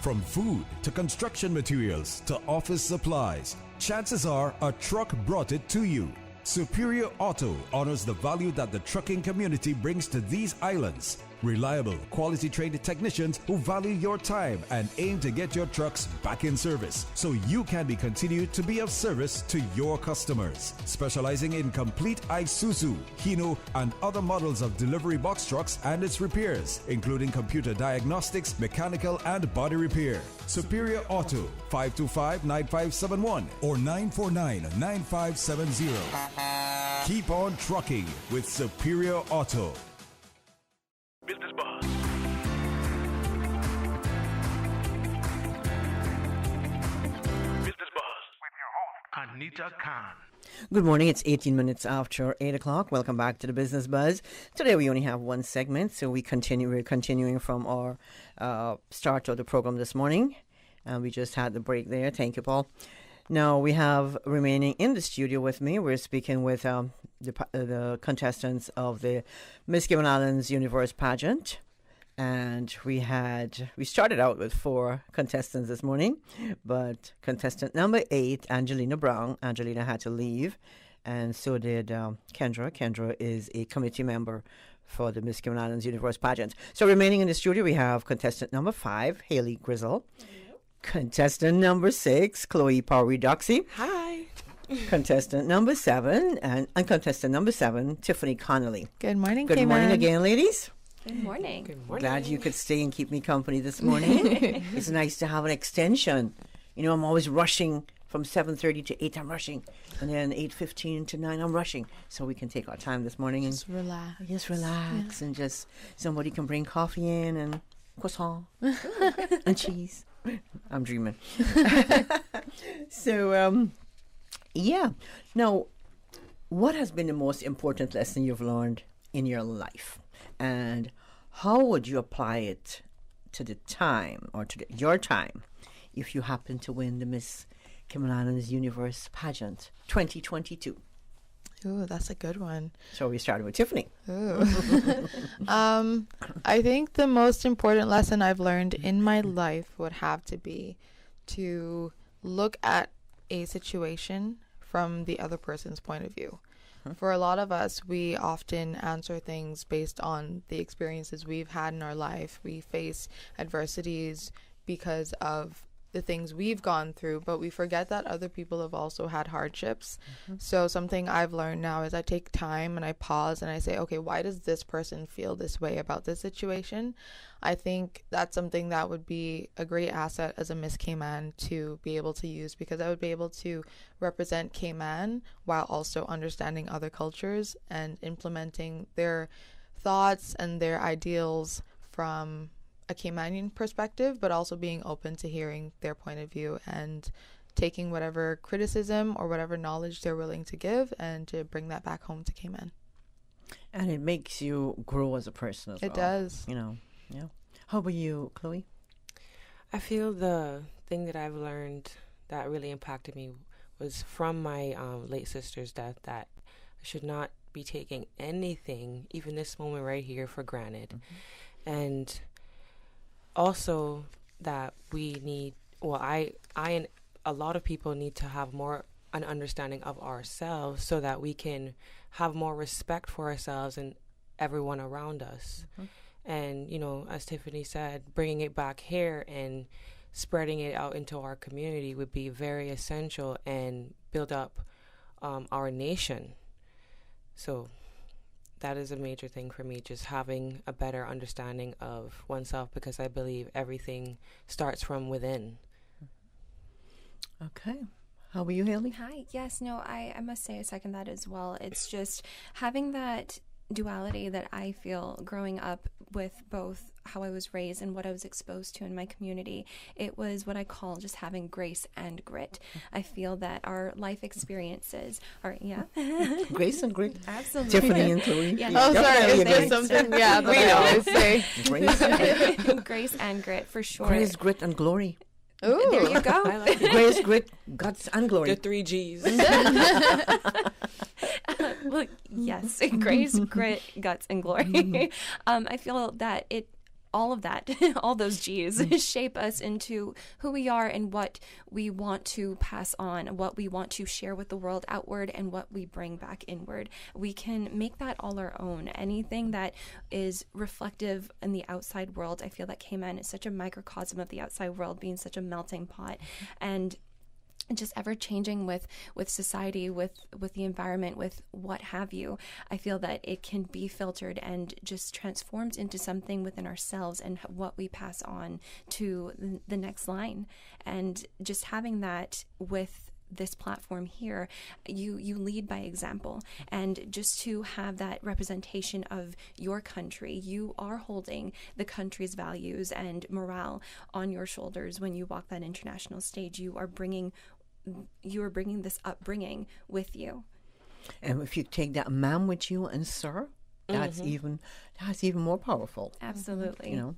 From food to construction materials to office supplies, chances are a truck brought it to you. Superior Auto honors the value that the trucking community brings to these islands Reliable, quality-trained technicians who value your time and aim to get your trucks back in service so you can continue to be of service to your customers. Specializing in complete Isuzu, Hino, and other models of delivery box trucks and its repairs, including computer diagnostics, mechanical, and body repair. Superior Auto, 525-9571 or 949-9570. Keep on trucking with Superior Auto. Business Buzz. Business Buzz with your host, Anita Khan. Good morning. It's 18 minutes after 8 o'clock. Welcome back to the Business Buzz. Today we only have one segment, so we're continuing from our start of the program this morning. We just had the break there. Thank you, Paul. Now we have remaining in the studio with me. We're speaking with the contestants of the Miss Cayman Islands Universe pageant. And we started out with 4 contestants this morning, but contestant number 8, Angelina Brown. Angelina had to leave, and so did Kendra. Kendra is a committee member for the Miss Cayman Islands Universe pageant. So remaining in the studio, we have contestant number 5, Haley Grizzle. Contestant number 6, Chloe Parry-Doxy. Hi. Contestant number 7, and contestant number 7, Tiffany Connolly. Good morning, Good morning again, ladies. Good morning. Good morning. Glad you could stay and keep me company this morning. It's nice to have an extension. You know, I'm always rushing from 7:30 to 8. I'm rushing, and then 8:15 to 9. I'm rushing, so we can take our time this morning and just relax. And just somebody can bring coffee in and croissant and cheese. I'm dreaming. So, yeah. Now, what has been the most important lesson you've learned in your life? And how would you apply it to the time or to your time if you happen to win the Miss Cayman Islands Universe pageant 2022? Ooh, that's a good one. So we started with Tiffany. Ooh. I think the most important lesson I've learned in my life would have to be to look at a situation from the other person's point of view. For a lot of us, we often answer things based on the experiences we've had in our life. We face adversities because of the things we've gone through, but we forget that other people have also had hardships. So something I've learned now is I take time and I pause and I say, okay, why does this person feel this way about this situation? I think that's something that would be a great asset as a Miss Cayman to be able to use, because I would be able to represent Cayman while also understanding other cultures and implementing their thoughts and their ideals from a Caymanian perspective, but also being open to hearing their point of view and taking whatever criticism or whatever knowledge they're willing to give and to bring that back home to Cayman. And it makes you grow as a person as well. It does. You know, yeah. How about you, Chloe? I feel the thing that I've learned that really impacted me was from my late sister's death, that I should not be taking anything, even this moment right here, for granted. And also that we need, I and a lot of people need to have more an understanding of ourselves so that we can have more respect for ourselves and everyone around us. And, you know, as Tiffany said, bringing it back here and spreading it out into our community would be very essential and build up our nation. So that is a major thing for me, just having a better understanding of oneself, because I believe everything starts from within. Okay. How are you, Haley? Hi. Yes, no, I must say I second that as well. It's just having that duality that I feel growing up with both how I was raised and what I was exposed to in my community. It was what I call just having grace and grit. I feel that our life experiences are, Grace and grit. Absolutely. Tiffany and Chloe. Yeah. Oh, sorry. Is there something? Yeah, we always say. Grace and grit, for sure. Grace, grit, and glory. Ooh. There you go. I like it. Grace, grit, guts, and glory. The 3 G's. Well, yes, grace, grit, guts, and glory. I feel that all of that, all those G's, shape us into who we are and what we want to pass on, what we want to share with the world outward, and what we bring back inward. We can make that all our own. Anything that is reflective in the outside world, I feel that Cayman is such a microcosm of the outside world, being such a melting pot. And just ever changing with society, with the environment, with what have you. I feel that it can be filtered and just transformed into something within ourselves and what we pass on to the next line. And just having that with this platform here, you lead by example, and just to have that representation of your country, you are holding the country's values and morale on your shoulders when you walk that international stage. You are bringing this upbringing with you. And if you take that ma'am with you and sir, that's even more powerful. Absolutely. You know.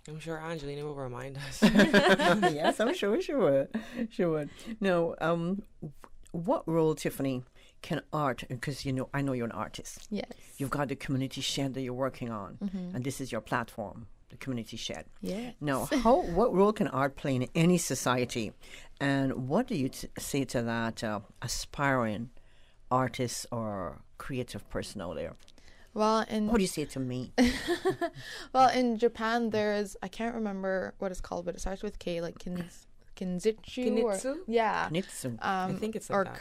I'm sure Angelina will remind us. Yes, I'm sure she would. She would. Now, what role, Tiffany, can art, because I know you're an artist. Yes. You've got the community shed that you're working on, and this is your platform, the community shed. Yeah. Now, what role can art play in any society, and what do you say to that aspiring artist or creative person out there? Well, what do you say to me? Well, in Japan, there's, I can't remember what it's called, but it starts with K, like Kinzitsu. Yeah. Kinitsu. I think it's like that.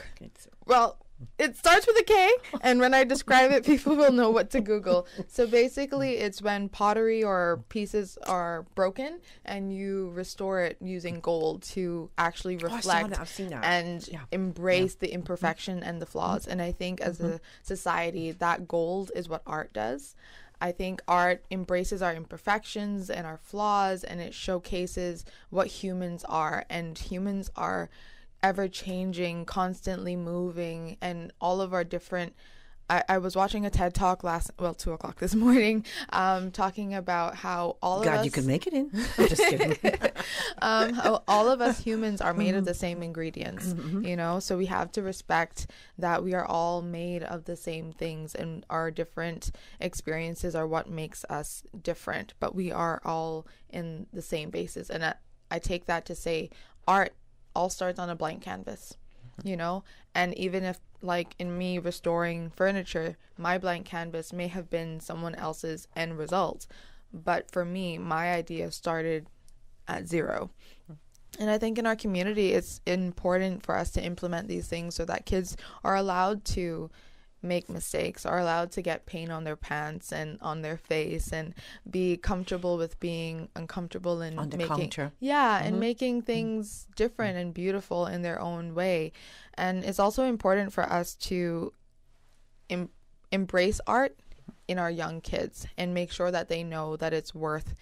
Well, it starts with a K, and when I describe it, people will know what to Google. So basically, it's when pottery or pieces are broken, and you restore it using gold to actually reflect and embrace the imperfection and the flaws. And I think as a society, that gold is what art does. I think art embraces our imperfections and our flaws, and it showcases what humans are, and humans are ever-changing, constantly moving, and all of our different... I was watching a TED Talk 2 o'clock this morning, talking about how all of us... you could make it in. I'm just kidding. How all of us humans are made of the same ingredients, so we have to respect that we are all made of the same things, and our different experiences are what makes us different, but we are all in the same basis. And I take that to say art all starts on a blank canvas, and even if, like in me restoring furniture, my blank canvas may have been someone else's end result, but for me, my idea started at zero. And I think in our community, it's important for us to implement these things so that kids are allowed to make mistakes, are allowed to get paint on their pants and on their face, and be comfortable with being uncomfortable and making things different and beautiful in their own way. And it's also important for us to embrace art in our young kids and make sure that they know that it's worth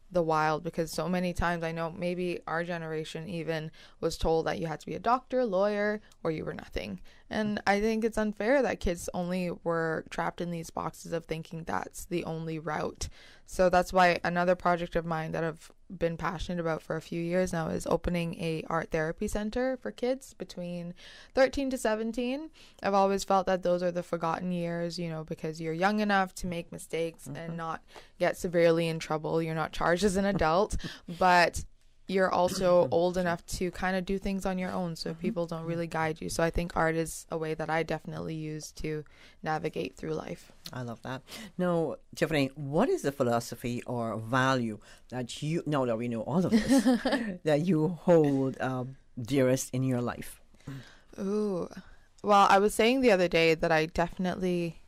the while, because so many times, I know maybe our generation even was told that you had to be a doctor, lawyer, or you were nothing. And I think it's unfair that kids only were trapped in these boxes of thinking that's the only route. So that's why another project of mine that I've been passionate about for a few years now is opening a art therapy center for kids between 13 to 17. I've always felt that those are the forgotten years, because you're young enough to make mistakes and not get severely in trouble. You're not charged as an adult, but you're also old enough to kind of do things on your own, so people don't really guide you. So I think art is a way that I definitely use to navigate through life. I love that. Now, Tiffany, what is the philosophy or value that you, now that we know all of this, that you hold dearest in your life? Ooh. Well, I was saying the other day that I definitely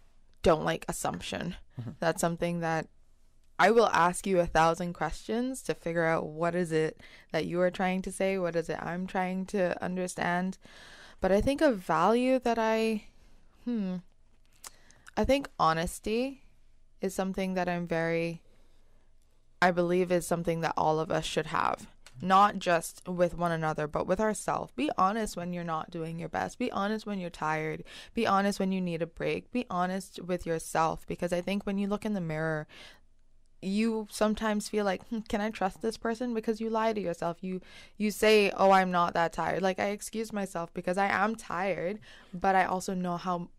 don't like assumption. That's something that I will ask you 1,000 questions to figure out what is it that you are trying to say, what is it I'm trying to understand. But I think a value that I think honesty is something that I believe is something that all of us should have. Not just with one another, but with ourselves. Be honest when you're not doing your best. Be honest when you're tired. Be honest when you need a break. Be honest with yourself, because I think when you look in the mirror, you sometimes feel like, can I trust this person? Because you lie to yourself. You say, oh, I'm not that tired. Like, I excuse myself because I am tired, but I also know how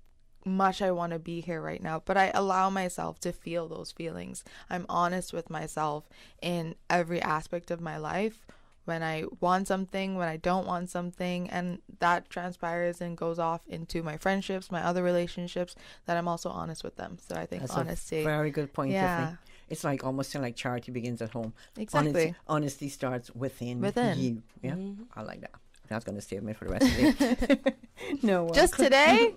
much I want to be here right now, but I allow myself to feel those feelings. I'm honest with myself in every aspect of my life, when I want something, when I don't want something, and that transpires and goes off into my friendships, my other relationships, that I'm also honest with them. So I think that's honesty. A very good point, yeah. Tiffany. It's like almost like charity begins at home. Exactly. Honesty starts within you. Yeah, I like that. That's going to stay with me for the rest of the day. No, just today?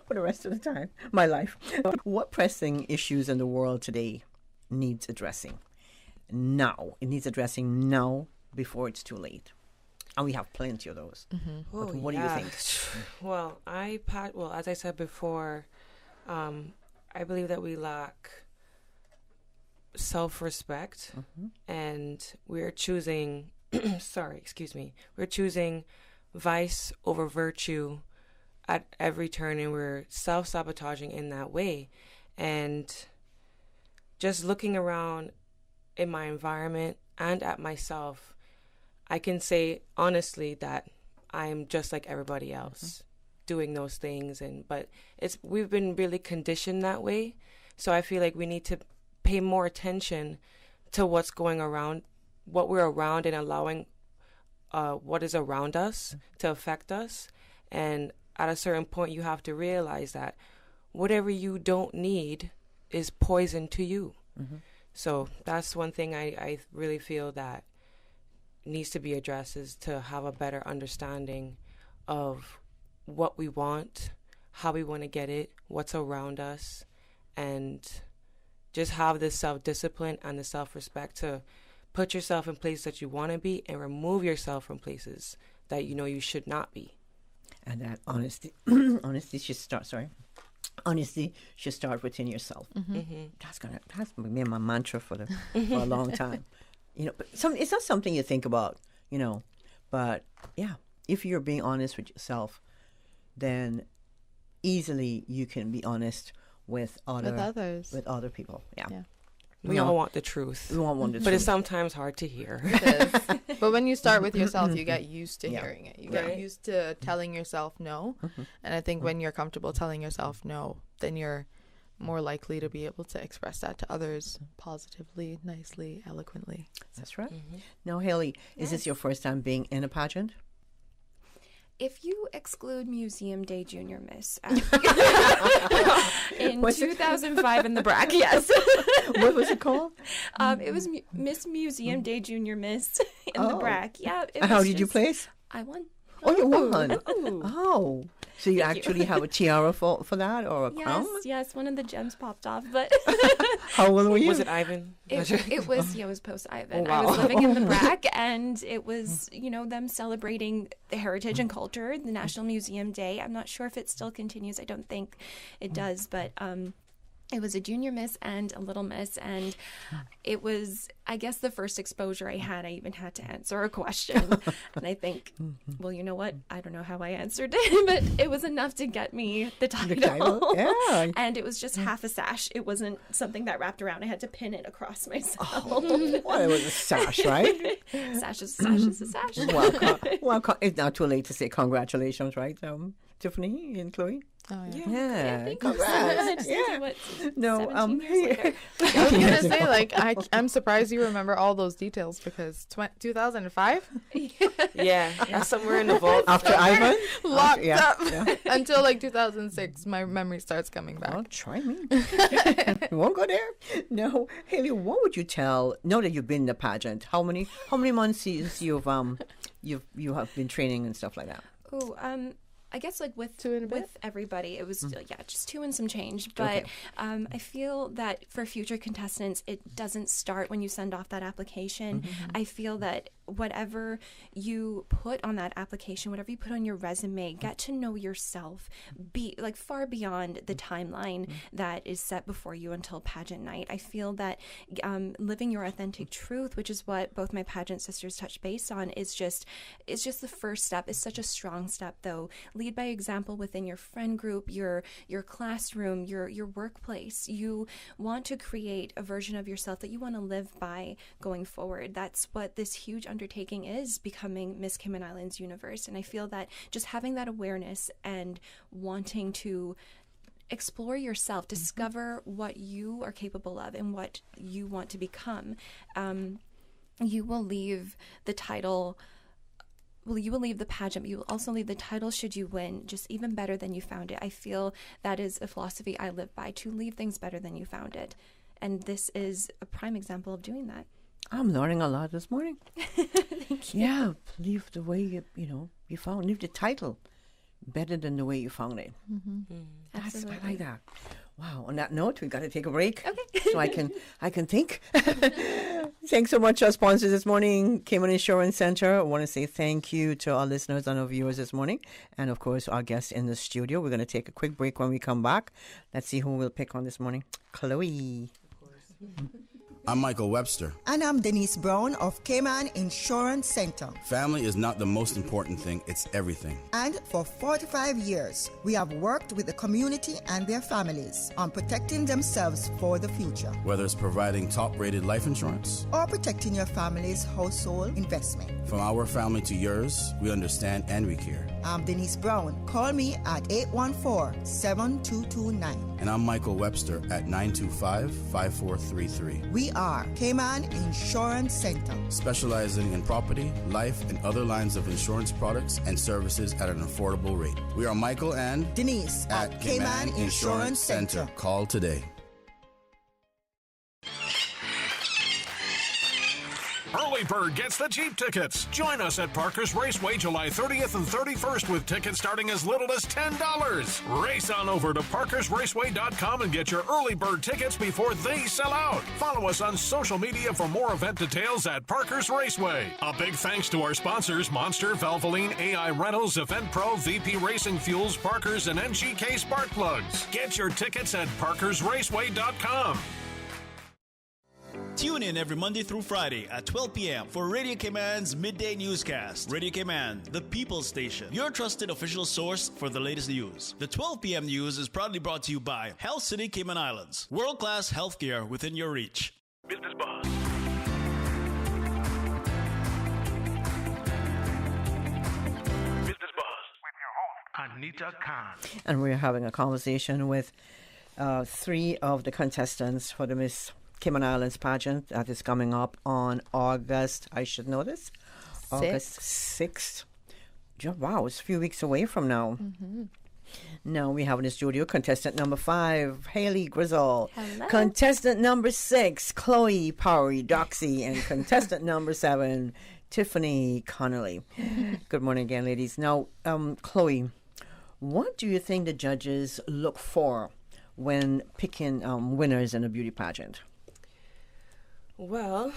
For the rest of the time. My life. What pressing issues in the world today needs addressing? Now. It needs addressing now before it's too late. And we have plenty of those. Mm-hmm. But what do you think? Well, as I said before, I believe that we lack self-respect, and we're choosing we're choosing vice over virtue at every turn, and we're self-sabotaging in that way. And just looking around in my environment and at myself, I can say honestly that I'm just like everybody else doing those things, but we've been really conditioned that way. So I feel like we need to pay more attention to what's going around, what we're around, and allowing what is around us to affect us. And at a certain point, you have to realize that whatever you don't need is poison to you. So that's one thing I really feel that needs to be addressed, is to have a better understanding of what we want, how we want to get it, what's around us, and just have the self-discipline and the self-respect to put yourself in places that you want to be and remove yourself from places that you know you should not be. And that honesty should start. Honesty should start within yourself. That's gonna be my mantra for a long time. But it's not something you think about. But yeah, if you're being honest with yourself, then easily you can be honest with others, with other people. Yeah. We all want the truth. We all want the truth. But it's sometimes hard to hear. It is. But when you start with yourself, you get used to hearing it. You get used to telling yourself no. And I think when you're comfortable telling yourself no, then you're more likely to be able to express that to others positively, nicely, eloquently. That's right. Now, Haley, is this your first time being in a pageant? If you exclude Museum Day Junior Miss in 2005 in the BRAC, yes. What was it called? It was Miss Museum Day Junior Miss in the BRAC. Yeah. How did you place? I won. Oh, you won. Ooh. Oh. So you actually have a tiara for that, or a crown? Yes, one of the gems popped off. But how old were you? Was it Ivan? It was post Ivan. Oh, wow. I was living in the BRAC, and it was them celebrating the heritage and culture, the National Museum Day. I'm not sure if it still continues. I don't think it does, but it was a junior miss and a little miss, and it was, I guess, the first exposure I had. I even had to answer a question, and I think, well, you know what? I don't know how I answered it, but it was enough to get me the title. Yeah. And it was just half a sash. It wasn't something that wrapped around. I had to pin it across myself. Well, it was a sash, right? Sash is a sash. Well, it's not too late to say congratulations, right, Tiffany and Chloe? Oh, yeah. Thank you so much. Yeah. No, I was gonna say, I'm surprised you remember all those details, because 2005. Yeah, that's somewhere in the vault after Ivan, locked up until 2006. My memory starts coming back. Well, try me. We won't go there. No, Haley, what would you tell? Now that you've been in the pageant, how many months since you have been training and stuff like that? Oh, I guess with everybody, it was just 2 and some change. But I feel that for future contestants, it doesn't start when you send off that application. I feel that whatever you put on that application, whatever you put on your resume, get to know yourself, be far beyond the timeline that is set before you until pageant night. I feel that living your authentic truth, which is what both my pageant sisters touch base on, is just the first step. It's such a strong step, though. lead by example within your friend group, your classroom, your workplace. You want to create a version of yourself that you want to live by going forward. That's what this huge undertaking is, becoming Miss Cayman Islands Universe. And I feel that just having that awareness and wanting to explore yourself, discover what you are capable of and what you want to become, you will leave the title. Well, you will leave the pageant, but you will also leave the title, should you win, just even better than you found it. I feel that is a philosophy I live by, to leave things better than you found it. And this is a prime example of doing that. I'm learning a lot this morning. Thank you. Yeah, leave the way you found, leave the title better than the way you found it. Absolutely. I like that. Wow. On that note, we've got to take a break. Okay. So I can think. Thanks so much, our sponsors this morning, Cayman Insurance Center. I want to say thank you to our listeners and our viewers this morning, and of course our guests in the studio. We're going to take a quick break. When we come back, let's see who we'll pick on this morning. Chloe. I'm Michael Webster. And I'm Denise Brown of Cayman Insurance Center. Family is not the most important thing, it's everything. And for 45 years, we have worked with the community and their families on protecting themselves for the future. Whether it's providing top-rated life insurance or protecting your family's household investment. From our family to yours, we understand and we care. I'm Denise Brown. Call me at 814-7229. And I'm Michael Webster at 925-5433. We are Cayman Insurance Center, specializing in property, life, and other lines of insurance products and services at an affordable rate. We are Michael and Denise at Cayman Insurance Center. Call today. Early Bird gets the cheap tickets. Join us at Parker's Raceway July 30th and 31st with tickets starting as little as $10. Race on over to parkersraceway.com and get your Early Bird tickets before they sell out. Follow us on social media for more event details at Parker's Raceway. A big thanks to our sponsors, Monster, Valvoline, AI Rentals, Event Pro, VP Racing Fuels, Parker's, and NGK Spark Plugs. Get your tickets at parkersraceway.com. Tune in every Monday through Friday at 12 p.m. for Radio Cayman's Midday Newscast. Radio Cayman, the People's Station, your trusted official source for the latest news. The 12 p.m. news is proudly brought to you by Health City Cayman Islands. World-class healthcare within your reach. Business Buzz. Business Buzz with your host, Anita Khan. And we're having a conversation with three of the contestants for the Miss Cayman Islands pageant that is coming up on August 6th. Wow, it's a few weeks away from now. Now we have in the studio contestant number 5, Haley Grizzle. Hello. Contestant number 6, Chloe Powery Doxy. And contestant number 7, Tiffany Connolly. Good morning again, ladies. Now, Chloe, what do you think the judges look for when picking winners in a beauty pageant? Well,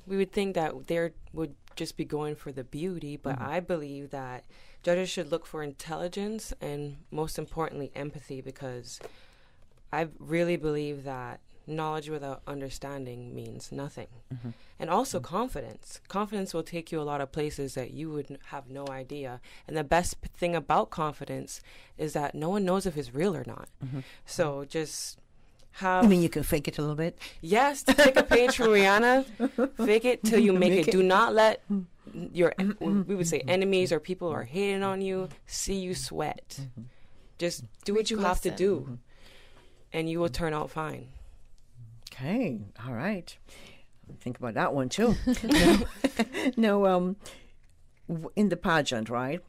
we would think that they would just be going for the beauty, but I believe that judges should look for intelligence and, most importantly, empathy, because I really believe that knowledge without understanding means nothing. And also confidence. Confidence will take you a lot of places that you would have no idea. And the best thing about confidence is that no one knows if it's real or not. So just... You mean you can fake it a little bit? Yes, take a page from Rihanna, fake it till you make it. Do not let your, we would say, enemies or people who are hating on you see you sweat. Just do what you have to do, and you will turn out fine. Okay, all right. Think about that one too. No, in the pageant, right?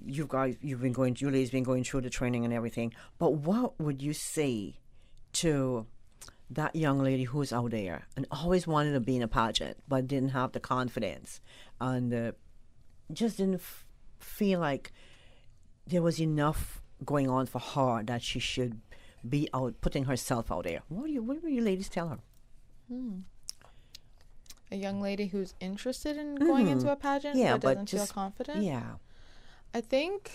You ladies been going through the training and everything. But what would you say to that young lady who's out there and always wanted to be in a pageant but didn't have the confidence and just didn't feel like there was enough going on for her that she should be out putting herself out there? What will you ladies tell her? A young lady who's interested in going into a pageant but doesn't feel confident? Yeah. I think...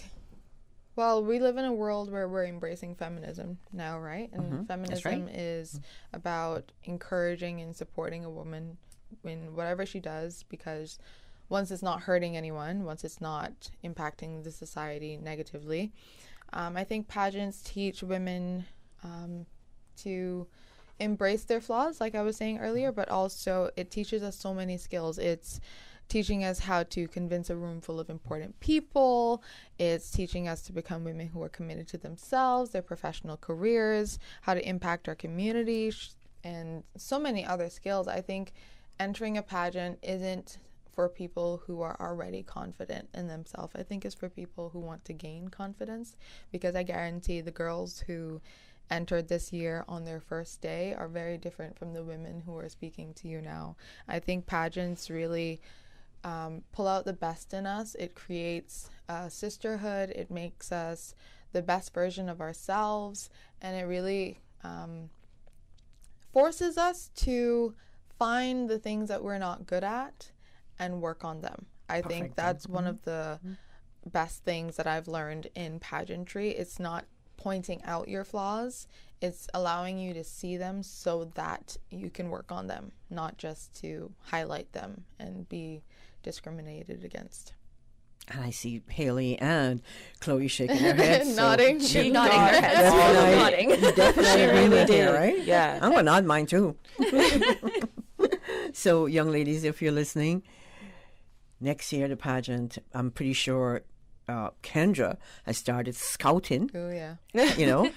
Well, we live in a world where we're embracing feminism now, right? And feminism is about encouraging and supporting a woman in whatever she does, because once it's not hurting anyone, once it's not impacting the society negatively. I think pageants teach women to embrace their flaws, like I was saying earlier, but also it teaches us so many skills. It's teaching us how to convince a room full of important people. It's teaching us to become women who are committed to themselves, their professional careers, how to impact our community, and so many other skills. I think entering a pageant isn't for people who are already confident in themselves. I think it's for people who want to gain confidence, because I guarantee the girls who entered this year on their first day are very different from the women who are speaking to you now. I think pageants really pull out the best in us. It creates sisterhood. It makes us the best version of ourselves, and it really forces us to find the things that we're not good at and work on them. I think that's one of the best things that I've learned in pageantry. It's not pointing out your flaws, it's allowing you to see them so that you can work on them, not just to highlight them and be discriminated against. And I see Haley and Chloe shaking their heads. Nodding. She nodding their heads. Nodding. Definitely really did, right? Yeah. I'm going to nod mine too. So, young ladies, if you're listening, next year the pageant, I'm pretty sure Kendra has started scouting. Oh, yeah. You know,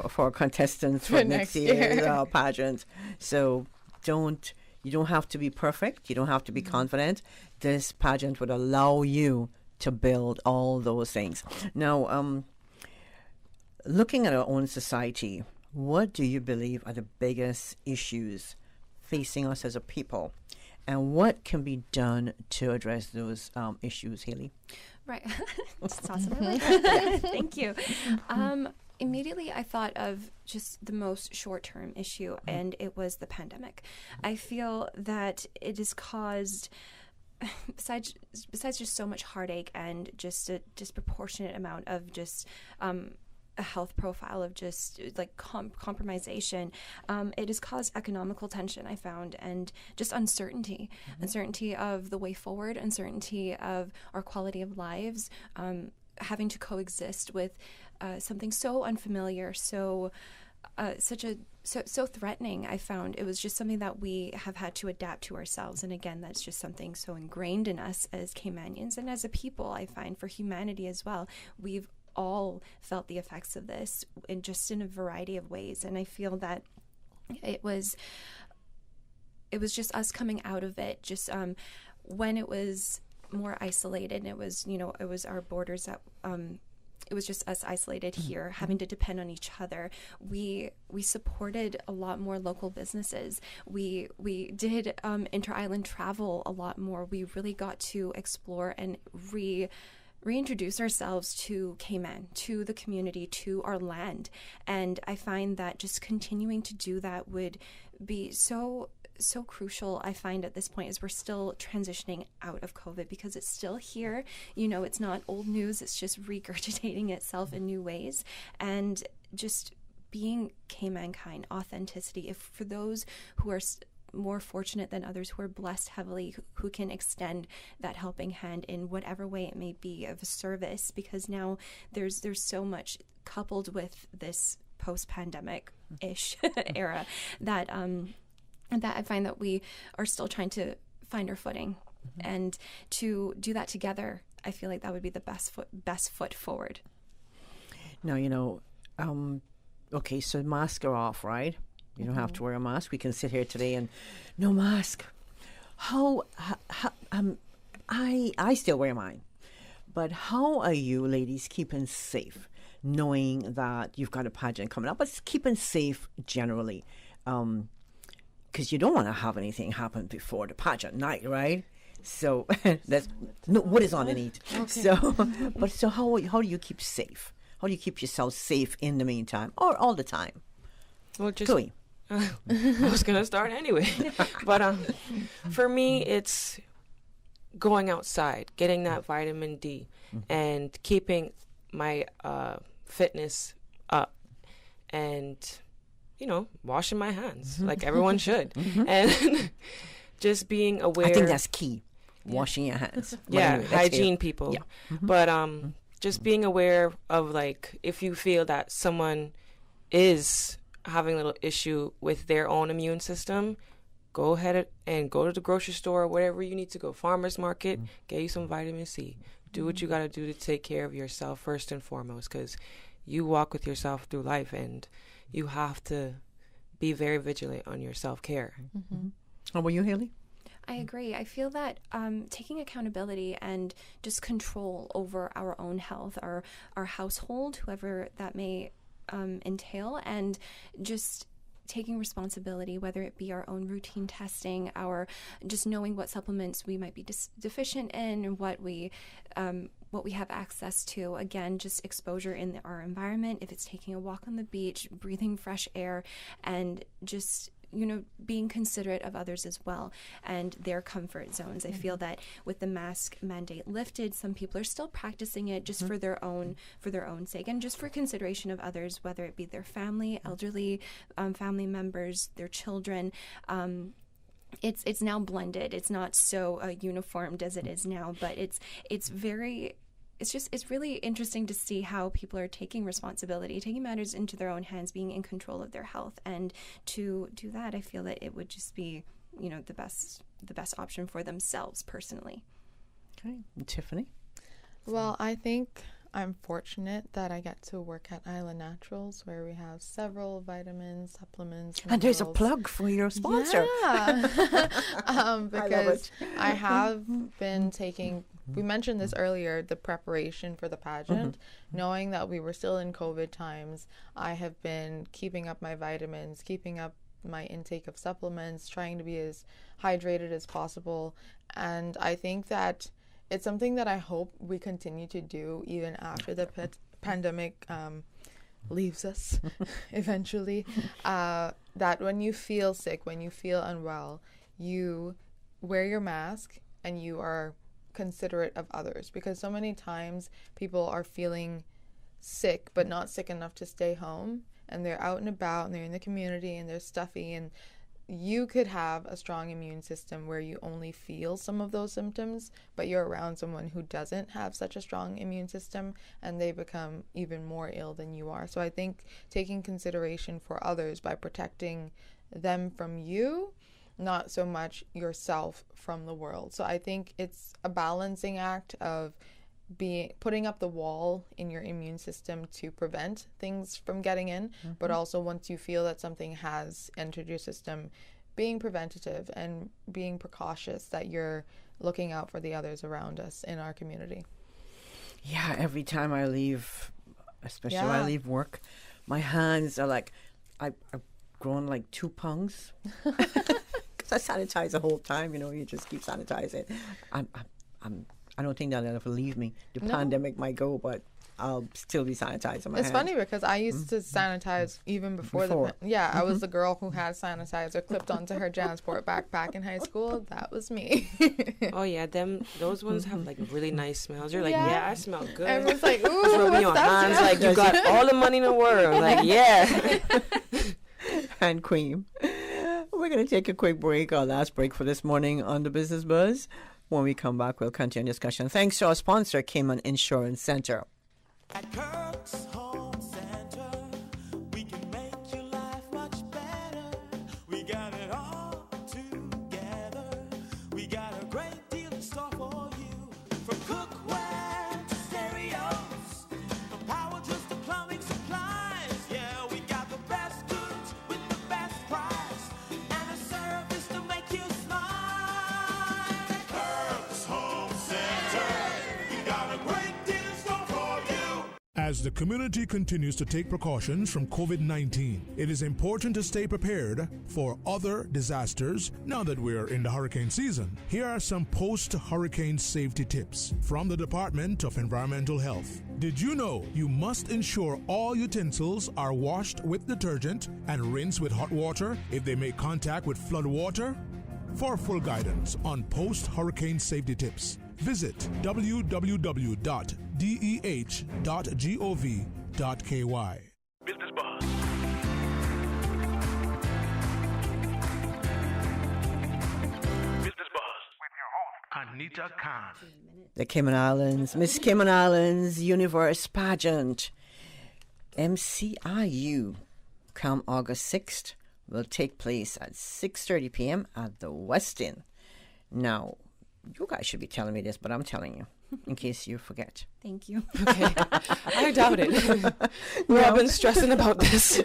for contestants for next year's pageant. So you don't have to be perfect. You don't have to be confident. This pageant would allow you to build all those things. Now, looking at our own society, what do you believe are the biggest issues facing us as a people? And what can be done to address those issues, Haley? Right. Just toss it over. Thank you. Immediately, I thought of just the most short-term issue, and it was the pandemic. I feel that it has caused, besides just so much heartache and just a disproportionate amount of just a health profile of just like compromisation, it has caused economical tension, I found, and just uncertainty of the way forward, uncertainty of our quality of lives, having to coexist with something so unfamiliar, so threatening. I found it was just something that we have had to adapt to ourselves, and again, that's just something so ingrained in us as Caymanians and as a people. I find for humanity as well, we've all felt the effects of this in a variety of ways, and I feel that it was just us coming out of it, just when it was more isolated, and it was our borders that it was just us isolated here, having to depend on each other. We supported a lot more local businesses. We did inter-island travel a lot more. We really got to explore and reintroduce ourselves to Cayman, to the community, to our land. And I find that just continuing to do that would be so crucial, I find, at this point, as we're still transitioning out of COVID, because it's still here. It's not old news. It's just regurgitating itself in new ways. And just being Caymankind, authenticity, if for those who are more fortunate than others, who are blessed heavily, who can extend that helping hand in whatever way it may be of a service, because now there's so much coupled with this post-pandemic-ish era that I find that we are still trying to find our footing, and to do that together, I feel like that would be the best foot forward. Now, okay, so masks are off, right? You don't have to wear a mask. We can sit here today and no mask. I still wear mine. But how are you ladies keeping safe, knowing that you've got a pageant coming up, but keeping safe generally? Because you don't want to have anything happen before the pageant night, right? So that's what is underneath. Okay. So how do you keep safe? How do you keep yourself safe in the meantime, or all the time? Well, just Chloe. I was gonna start anyway, but for me, it's going outside, getting that vitamin D, and keeping my fitness up, and washing my hands like everyone should, and just being aware. I think that's key. washing your hands. Yeah, anyway, hygiene people. Yeah. But just being aware of, like, if you feel that someone is having a little issue with their own immune system, go ahead and go to the grocery store, wherever you need to go, farmer's market, get you some vitamin C. Do what you got to do to take care of yourself first and foremost, because you walk with yourself through life, and you have to be very vigilant on your self-care. How about you, Haley? I agree. I feel that taking accountability and just control over our own health, our household, whoever that may entail, and just taking responsibility, whether it be our own routine testing, our just knowing what supplements we might be deficient in, and what we have access to. Again, just exposure in our environment. If it's taking a walk on the beach, breathing fresh air, and just being considerate of others as well and their comfort zones. I feel that with the mask mandate lifted, some people are still practicing it just for their own sake, and just for consideration of others, whether it be their family, elderly family members, their children. It's now blended. It's not so uniformed as it is now, but it's really interesting to see how people are taking responsibility, taking matters into their own hands, being in control of their health. And to do that, I feel that it would just be, the best option for themselves personally. Okay. Tiffany? Well, I think I'm fortunate that I get to work at Island Naturals, where we have several vitamins, supplements, and there's a plug for your sponsor. Yeah. Because I have been taking, we mentioned this earlier, the preparation for the pageant. Knowing that we were still in COVID times, I have been keeping up my vitamins, keeping up my intake of supplements, trying to be as hydrated as possible. And I think that it's something that I hope we continue to do even after the pandemic leaves us eventually. That when you feel sick, when you feel unwell, you wear your mask and you are considerate of others, because so many times people are feeling sick but not sick enough to stay home, and they're out and about and they're in the community and they're stuffy, and you could have a strong immune system where you only feel some of those symptoms, but you're around someone who doesn't have such a strong immune system and they become even more ill than you are. So I think taking consideration for others by protecting them from you, not so much yourself from the world. So I think it's a balancing act of putting up the wall in your immune system to prevent things from getting in, but also once you feel that something has entered your system, being preventative and being precautious that you're looking out for the others around us in our community. Yeah, every time I leave, especially when I leave work, my hands are like, I've grown like 2 pounds. Because I sanitize the whole time, you just keep sanitizing. I don't think that'll ever leave me. The pandemic might go, but I'll still be sanitizing my hands. It's funny because I used to sanitize even before. I was the girl who had sanitizer clipped onto her JanSport backpack in high school. That was me. Oh yeah, those ones have like really nice smells. You're like, yeah, I smell good. Everyone's like, ooh, just rubbing your hands like you got all the money in the world. Like, yeah. Hand cream. We're going to take a quick break, our last break for this morning on the Business Buzz. When we come back, we'll continue discussion. Thanks to our sponsor, Cayman Insurance Center. At Kirk's Home Center, we can make your life much better. We got it all together. We got a great deal in store for you. From cookware to stereos, from power tools to plumbing supplies. Yeah, we got the best goods with the best price and a service to make you smile. Kirk's Home Center, we got a great deal in store for you. As the community continues to take precautions from COVID-19, it is important to stay prepared for other disasters now that we're in the hurricane season. Here are some post-hurricane safety tips from the Department of Environmental Health. Did you know you must ensure all utensils are washed with detergent and rinsed with hot water if they make contact with flood water? For full guidance on post-hurricane safety tips, visit www.deh.gov.ky. Business Buzz. Business Buzz with your host, Anita. Anita Khan. The Cayman Islands, Miss Cayman Islands Universe Pageant, MCIU, come August 6th, will take place at 6:30 p.m. at the Westin. Now, you guys should be telling me this, but I'm telling you, in case you forget. Thank you. Okay. I doubt it. We've all been stressing about this.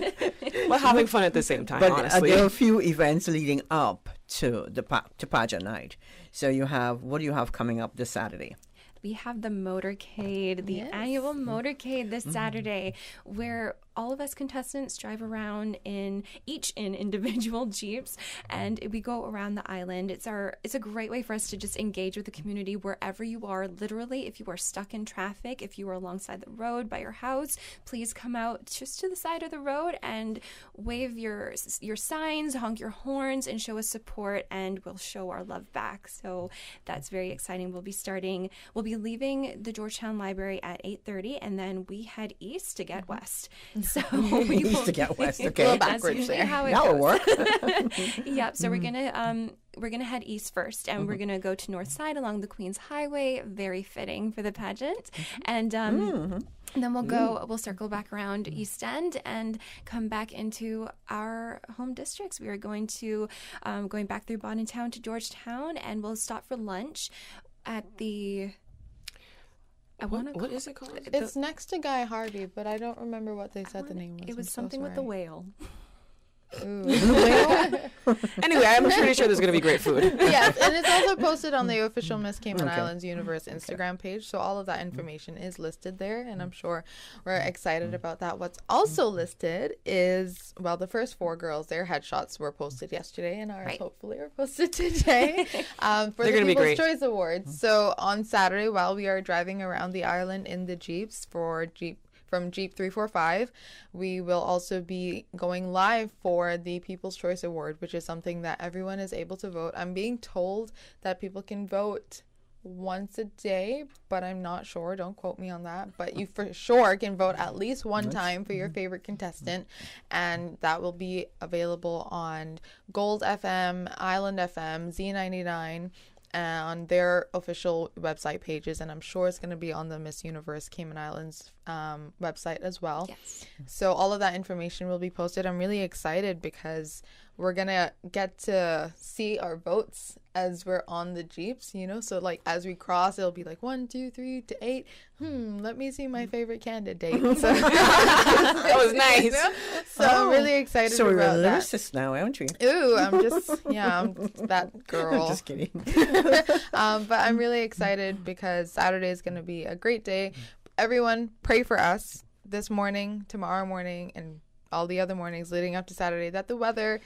We're having fun at the same time, But honestly. there are a few events leading up to the to pageant night. So you have, what do you have coming up this Saturday? We have the motorcade, the annual motorcade this Saturday, where all of us contestants drive around each in individual Jeeps, and we go around the island. It's a great way for us to just engage with the community wherever you are. Literally, if you are stuck in traffic, if you are alongside the road by your house, please come out just to the side of the road and wave your signs, honk your horns, and show us support, and we'll show our love back. So that's very exciting. We'll be leaving the Georgetown Library at 8:30, and then we head east to get west. So we East to get west, okay. That's Backwards usually there. how it That'll goes. work. Yep. So we're gonna head east first, and we're gonna go to North Side along the Queens Highway. Very fitting for the pageant, and then we'll circle back around East End and come back into our home districts. We are going back through Bontown to Georgetown, and we'll stop for lunch at the. What is it called? It's next to Guy Harvey, but I don't remember what they said the name was. It was something with the whale. Anyway, I'm pretty sure there's going to be great food. Yes, and it's also posted on the official Miss Cayman Islands Universe Instagram page, so all of that information is listed there, and I'm sure we're excited about that. What's also listed is, well, the first 4 girls, their headshots were posted yesterday, and ours hopefully are posted today for They're the gonna be People's great. Choice Awards. So on Saturday, while we are driving around the island in the Jeeps from Jeep 345, we will also be going live for the People's Choice Award, which is something that everyone is able to vote. I'm being told that people can vote once a day, but I'm not sure. Don't quote me on that. But you for sure can vote at least one time for your favorite contestant, and that will be available on Gold FM, Island FM, Z99, on their official website pages, and I'm sure it's going to be on the Miss Universe Cayman Islands website as well. Yes. So all of that information will be posted. I'm really excited because we're going to get to see our votes as we're on the Jeeps, so like as we cross, it'll be like 1, 2, 3 to 8. Let me see my favorite candidate. So, that was nice. So I'm really excited So we're about that. lyricists now, aren't we? Ooh, I'm that girl. Just kidding. But I'm really excited because Saturday is going to be a great day. Everyone pray for us this morning, tomorrow morning, and all the other mornings leading up to Saturday that the weather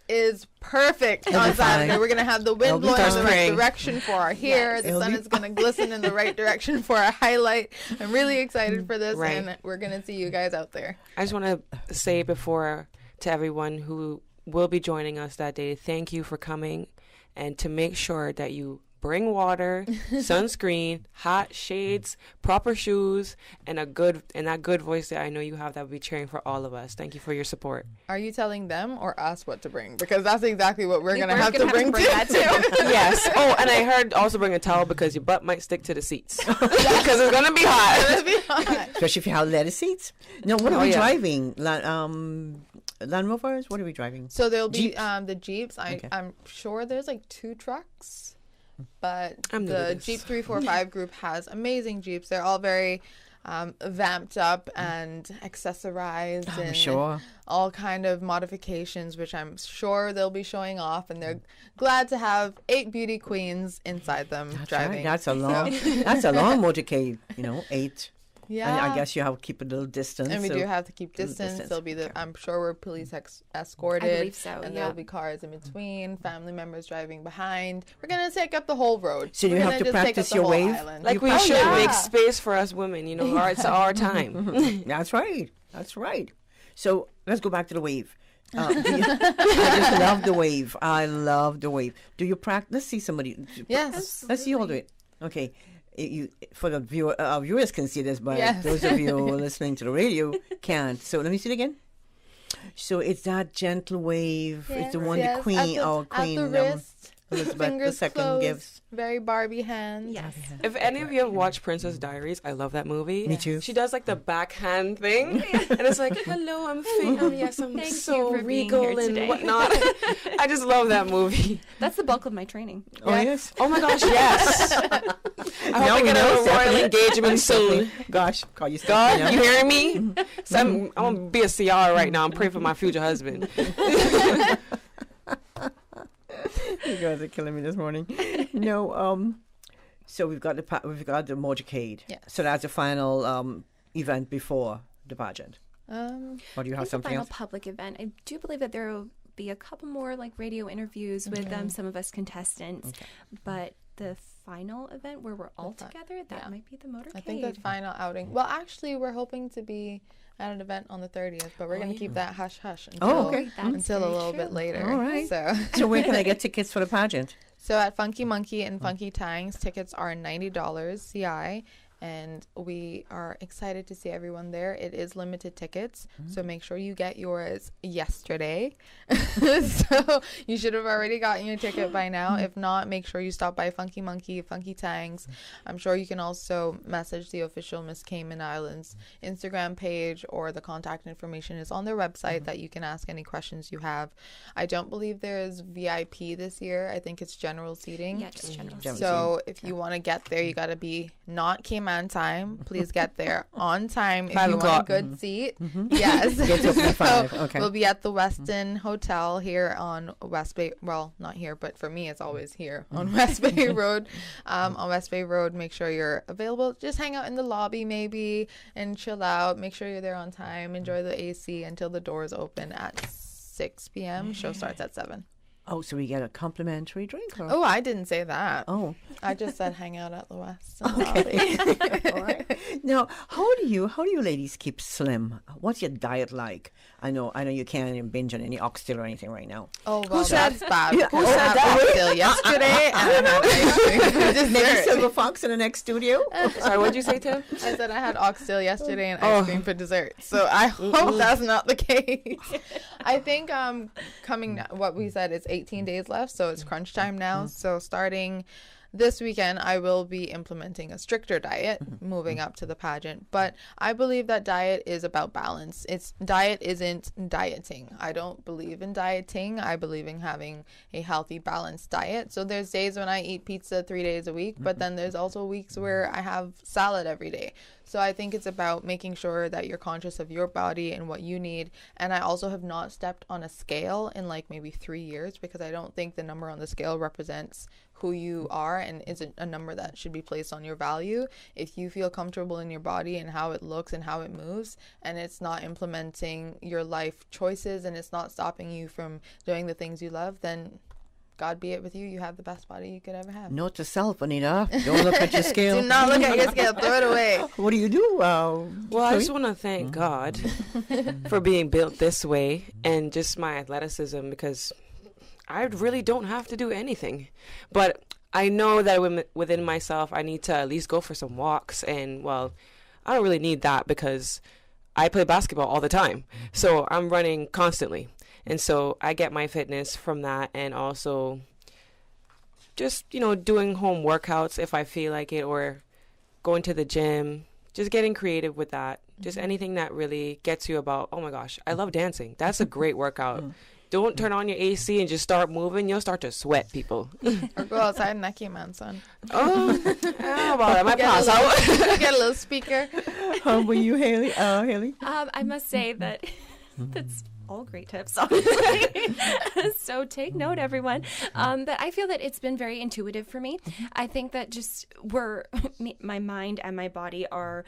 is perfect on Saturday. We're going to have the wind blowing in the right direction for our hair. The sun is going to glisten in the right direction for our highlight. I'm really excited for this, and we're going to see you guys out there. I just want to say before to everyone who will be joining us that day, thank you for coming, and to make sure that you bring water, sunscreen, hot shades, proper shoes, and that good voice that I know you have that will be cheering for all of us. Thank you for your support. Are you telling them or us what to bring? Because that's exactly what we're going to have to bring that too. Yes. Oh, and I heard also bring a towel because your butt might stick to the seats. Because it's going to be hot. Especially if you have leather seats. Now, what are we driving? Land Rovers? What are we driving? So there'll be Jeeps? The Jeeps. I'm sure there's like 2 trucks, but I'm the Jeep 345 group has amazing Jeeps. They're all very vamped up and accessorized, and sure. all kind of modifications, which I'm sure they'll be showing off, and they're glad to have 8 beauty queens inside them driving. Right. That's a long motorcade, 8. Yeah. And I guess you have to keep a little distance. And we do have to keep distance. There'll be I'm sure we're police escorted. I believe so, And there'll be cars in between, family members driving behind. We're going to take up the whole road. So you We're have gonna to just take practice up the your whole wave? island. Like we should make space for us women, it's our time. That's right. That's right. So let's go back to the wave. I just love the wave. I love the wave. Do you practice? Let's see somebody. Yes. Let's see you all do it. Okay. For the viewers can see this, but Yes. those of you listening to the radio can't. So let me see it again. So it's that gentle wave. It's the one the queen, our queen. At the wrist, Elizabeth Fingers II closed, gives. very Barbie hands. Yes. If any of you have watched Princess Diaries, I love that movie. Me too. She does like the backhand thing, and it's like, "Hello, I'm yes, I'm Thank so you for being regal here and today. whatnot." I just love that movie. That's the bulk of my training. Oh, yes. Oh my gosh, yes. I hope Now I we get know, a royal Stephanie. engagement soon. Gosh, call you God, Stephanie, you yeah. hearing me? So I'm gonna be a CR right now. I'm praying for my future husband. You guys are killing me this morning. No, so we've got the motorcade. Yes. So that's the final event before the pageant. Or do you have It's something the final else? public event. I do believe that there will be a couple more like radio interviews with some of us contestants, but the final event where we're all together, that might be the motorcade. I think the final outing. Well, actually, we're hoping to be at an event on the 30th, but we're going to keep that hush hush until, until a little bit later. All right. So where can I get tickets for the pageant? So at Funky Monkey and Funky Tangs, tickets are $90 CI, and we are excited to see everyone there. It is limited tickets, so make sure you get yours yesterday. So you should have already gotten your ticket by now. If not, make sure you stop by Funky Monkey, Funky Tangs. I'm sure you can also message the official Miss Cayman Islands Instagram page, or the contact information is on their website that you can ask any questions you have. I don't believe there's VIP this year. I think it's general seating. Yeah, just general So if you want to get there, you got to be not Cayman time. Please get there on time if 5 you want a o'clock. good seat. Yes. Get to 5. So Okay. we'll be at the Westin Hotel here on West Bay. Well, not here, but for me, it's always here on West Bay Road. On West Bay Road, make sure you're available. Just hang out in the lobby maybe and chill out. Make sure you're there on time. Enjoy the AC until the doors open at 6 p.m. Show starts at 7. Oh, so we get a complimentary drink? Or? Oh, I didn't say that. Oh. I just said hang out at the West. Okay. All right. Now, how do you ladies keep slim? What's your diet like? I know you can't even binge on any oxtail or anything right now. Oh, well, that's bad. Yeah, Who said that? Oxtail yesterday, and I had ice cream for Maybe dessert. Silver Fox in the next studio. Sorry, what'd you say, Tim? I said I had oxtail yesterday and ice cream for dessert. So I hope that's not the case. I think what we said is 18 days left, so it's crunch time now. So starting this weekend, I will be implementing a stricter diet moving up to the pageant. But I believe that diet is about balance. Diet isn't dieting. I don't believe in dieting. I believe in having a healthy, balanced diet. So there's days when I eat pizza 3 days a week, but then there's also weeks where I have salad every day. So I think it's about making sure that you're conscious of your body and what you need. And I also have not stepped on a scale in like maybe 3 years, because I don't think the number on the scale represents who you are and isn't a number that should be placed on your value. If you feel comfortable in your body and how it looks and how it moves, and it's not implementing your life choices and it's not stopping you from doing the things you love, then God be it with you. You have the best body you could ever have. Note to self, Anita. Don't look at your scale. Do not look at your scale. Throw it away. What do you do? Well, I just want to thank God for being built this way and just my athleticism, because I really don't have to do anything. But I know that within myself, I need to at least go for some walks. And, well, I don't really need that because I play basketball all the time. So I'm running constantly. And so I get my fitness from that, and also just, doing home workouts if I feel like it, or going to the gym, just getting creative with that. Just anything that really gets you about, oh my gosh, I love dancing. That's a great workout. Don't turn on your AC and just start moving. You'll start to sweat, people. Or go outside and neck your man, son. How about it? I might pass out. Get a little speaker. How about you, Haley? Haley? I must say that that's all great tips, honestly. So take note, everyone. But I feel that it's been very intuitive for me. I think that just my mind and my body are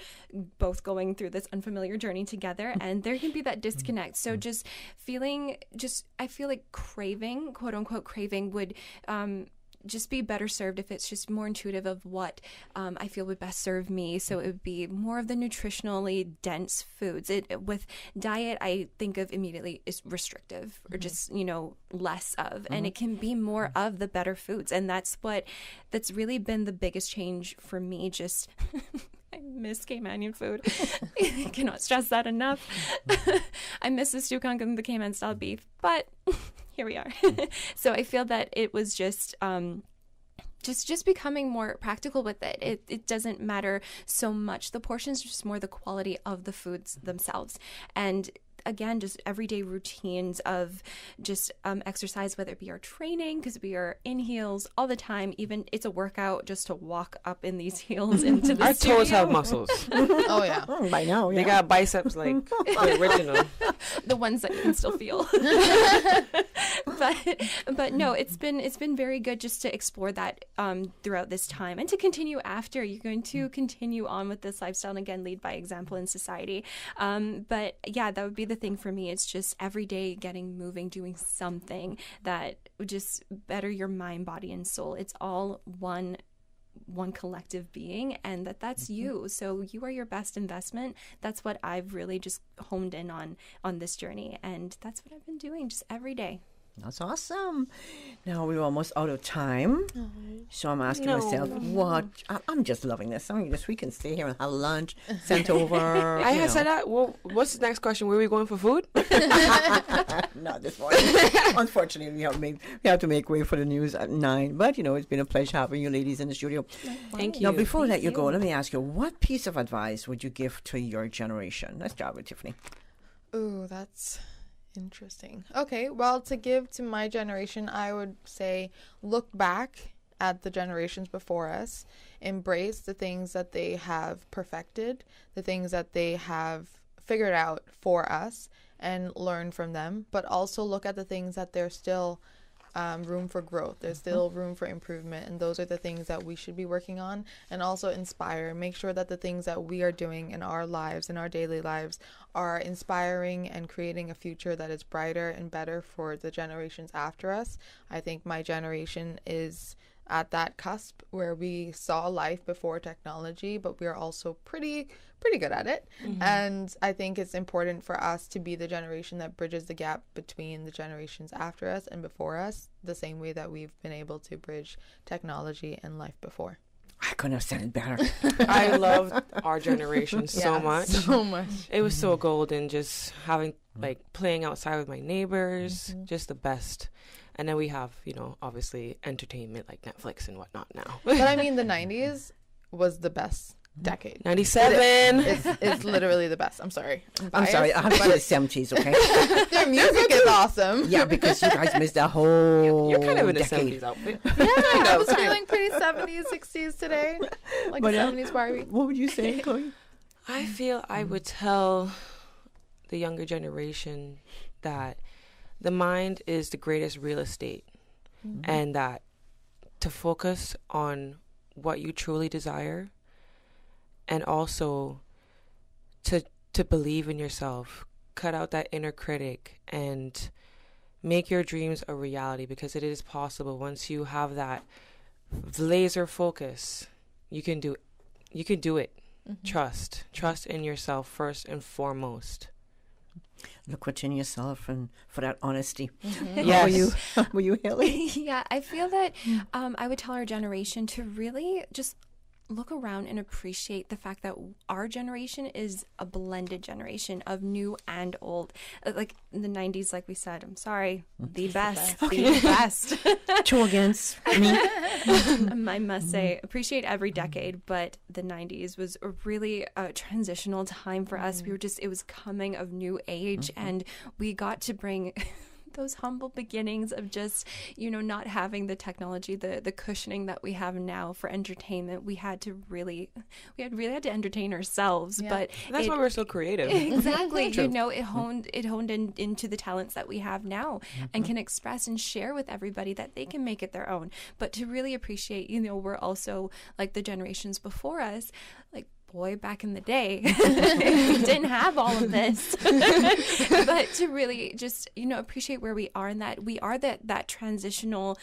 both going through this unfamiliar journey together, and there can be that disconnect. So just I feel like craving, quote unquote craving, would just be better served if it's just more intuitive of what I feel would best serve me. So it would be more of the nutritionally dense foods. With diet, I think of immediately is restrictive, or just, less of, and it can be more of the better foods. And that's really been the biggest change for me. Just I miss Caymanian food. I cannot stress that enough. I miss the stew conch and the Cayman style beef, but here we are. So I feel that it was just becoming more practical with it. It doesn't matter so much the portions, just more the quality of the foods themselves. And again, just everyday routines of just exercise, whether it be our training, because we are in heels all the time. Even it's a workout just to walk up in these heels into the Our studio. toes have muscles. Oh yeah, by now, They got biceps like the original. The ones that you can still feel. but no, it's been very good just to explore that throughout this time, and to continue after. You're going to continue on with this lifestyle, and again, lead by example in society. But yeah, that would be the thing for me. It's just every day getting moving, doing something that would just better your mind, body, and soul. It's all one collective being, and that's you. So you are your best investment. That's what I've really just honed in on this journey, and that's what I've been doing just every day. That's awesome. Now we're almost out of time, so I'm asking myself, what? I'm just loving this. We can stay here and have lunch, sent over. I had said that. Well, what's the next question? Where are we going for food? Not this morning. Unfortunately, we have to make way for the news at 9. But it's been a pleasure having you ladies in the studio. Thank you. Now, before I let you go, let me ask you, what piece of advice would you give to your generation? Let's start with Tiffany. Ooh, that's interesting. Okay, well, to give to my generation, I would say look back at the generations before us, embrace the things that they have perfected, the things that they have figured out for us, and learn from them, but also look at the things that there's still room for growth. There's still room for improvement, and those are the things that we should be working on, and also inspire. Make sure that the things that we are doing in our lives, in our daily lives, are inspiring and creating a future that is brighter and better for the generations after us. I think my generation is at that cusp where we saw life before technology, but we are also pretty good at it. And I think it's important for us to be the generation that bridges the gap between the generations after us and before us, the same way that we've been able to bridge technology and life before. I couldn't have said it better. I loved our generation so much. So much. It was so golden, just having playing outside with my neighbors, just the best. And then we have, obviously entertainment like Netflix and whatnot now. But I mean, the 90s was the best decade. 97. It's literally the best. I'm sorry. I'm sorry. I have to say the 70s, okay? Their music is awesome. Yeah, because you guys missed that whole You're kind of in the decade. 70s outfit. Yeah, I was feeling pretty 70s, 60s today. Like But, a 70s Barbie. What would you say, Chloe? I feel I would tell the younger generation that the mind is the greatest real estate, and that to focus on what you truly desire, and also to believe in yourself, cut out that inner critic, and make your dreams a reality, because it is possible. Once you have that laser focus, you can do it. Trust in yourself first and foremost. Look within yourself and for that honesty. Yes. Were you Haley? Yeah, I feel that I would tell our generation to really just look around and appreciate the fact that our generation is a blended generation of new and old. Like in the 90s, like we said, I'm sorry, the best. The best. Two against me. I must say, appreciate every decade, but the 90s was a really transitional time for us. It was coming of new age, and we got to bring those humble beginnings of just, not having the technology, the cushioning that we have now for entertainment. We really had to entertain ourselves, but that's why we're so creative. Exactly. It honed into the talents that we have now, and can express and share with everybody that they can make it their own. But to really appreciate, we're also like the generations before us, like, boy, back in the day, we didn't have all of this. But to really just, appreciate where we are, and that we are that transitional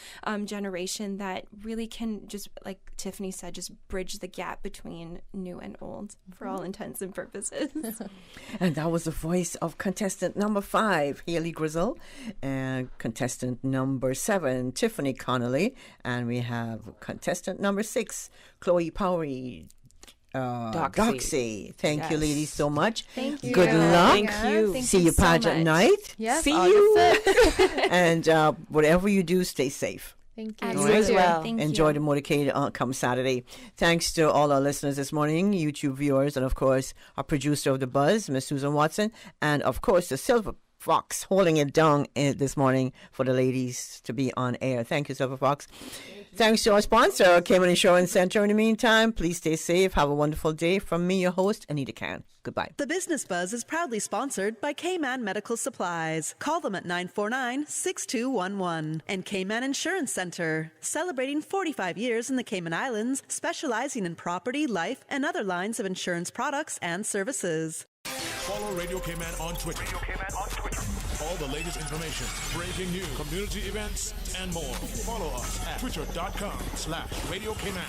generation that really can just, like Tiffany said, just bridge the gap between new and old for all intents and purposes. And that was the voice of contestant number 5, Haley Grizzle, and contestant number 7, Tiffany Connolly, and we have contestant number 6, Chloe Powery. Doxy. Thank you, ladies, so much. Thank you. Good luck. Thank you. Thank See you you, so Patch, at much. night. Yes, See August you. 6th. And whatever you do, stay safe. Thank you. As All right. as well. Thank Enjoy you. the motorcade come Saturday. Thanks to all our listeners this morning, YouTube viewers, and of course our producer of the Buzz, Miss Susan Watson, and of course the Silver Fox holding it down this morning for the ladies to be on air. Thank you, Silver Fox. Thanks to our sponsor, Cayman Insurance Center. In the meantime, please stay safe. Have a wonderful day. From me, your host, Anita Can. Goodbye. The Business Buzz is proudly sponsored by K-Man Medical Supplies. Call them at 949-6211. And K-Man Insurance Center, celebrating 45 years in the Cayman Islands, specializing in property, life, and other lines of insurance products and services. Follow Radio Cayman on Twitter. All the latest information, breaking news, community events, and more. Follow us at twitter.com/Radio Cayman.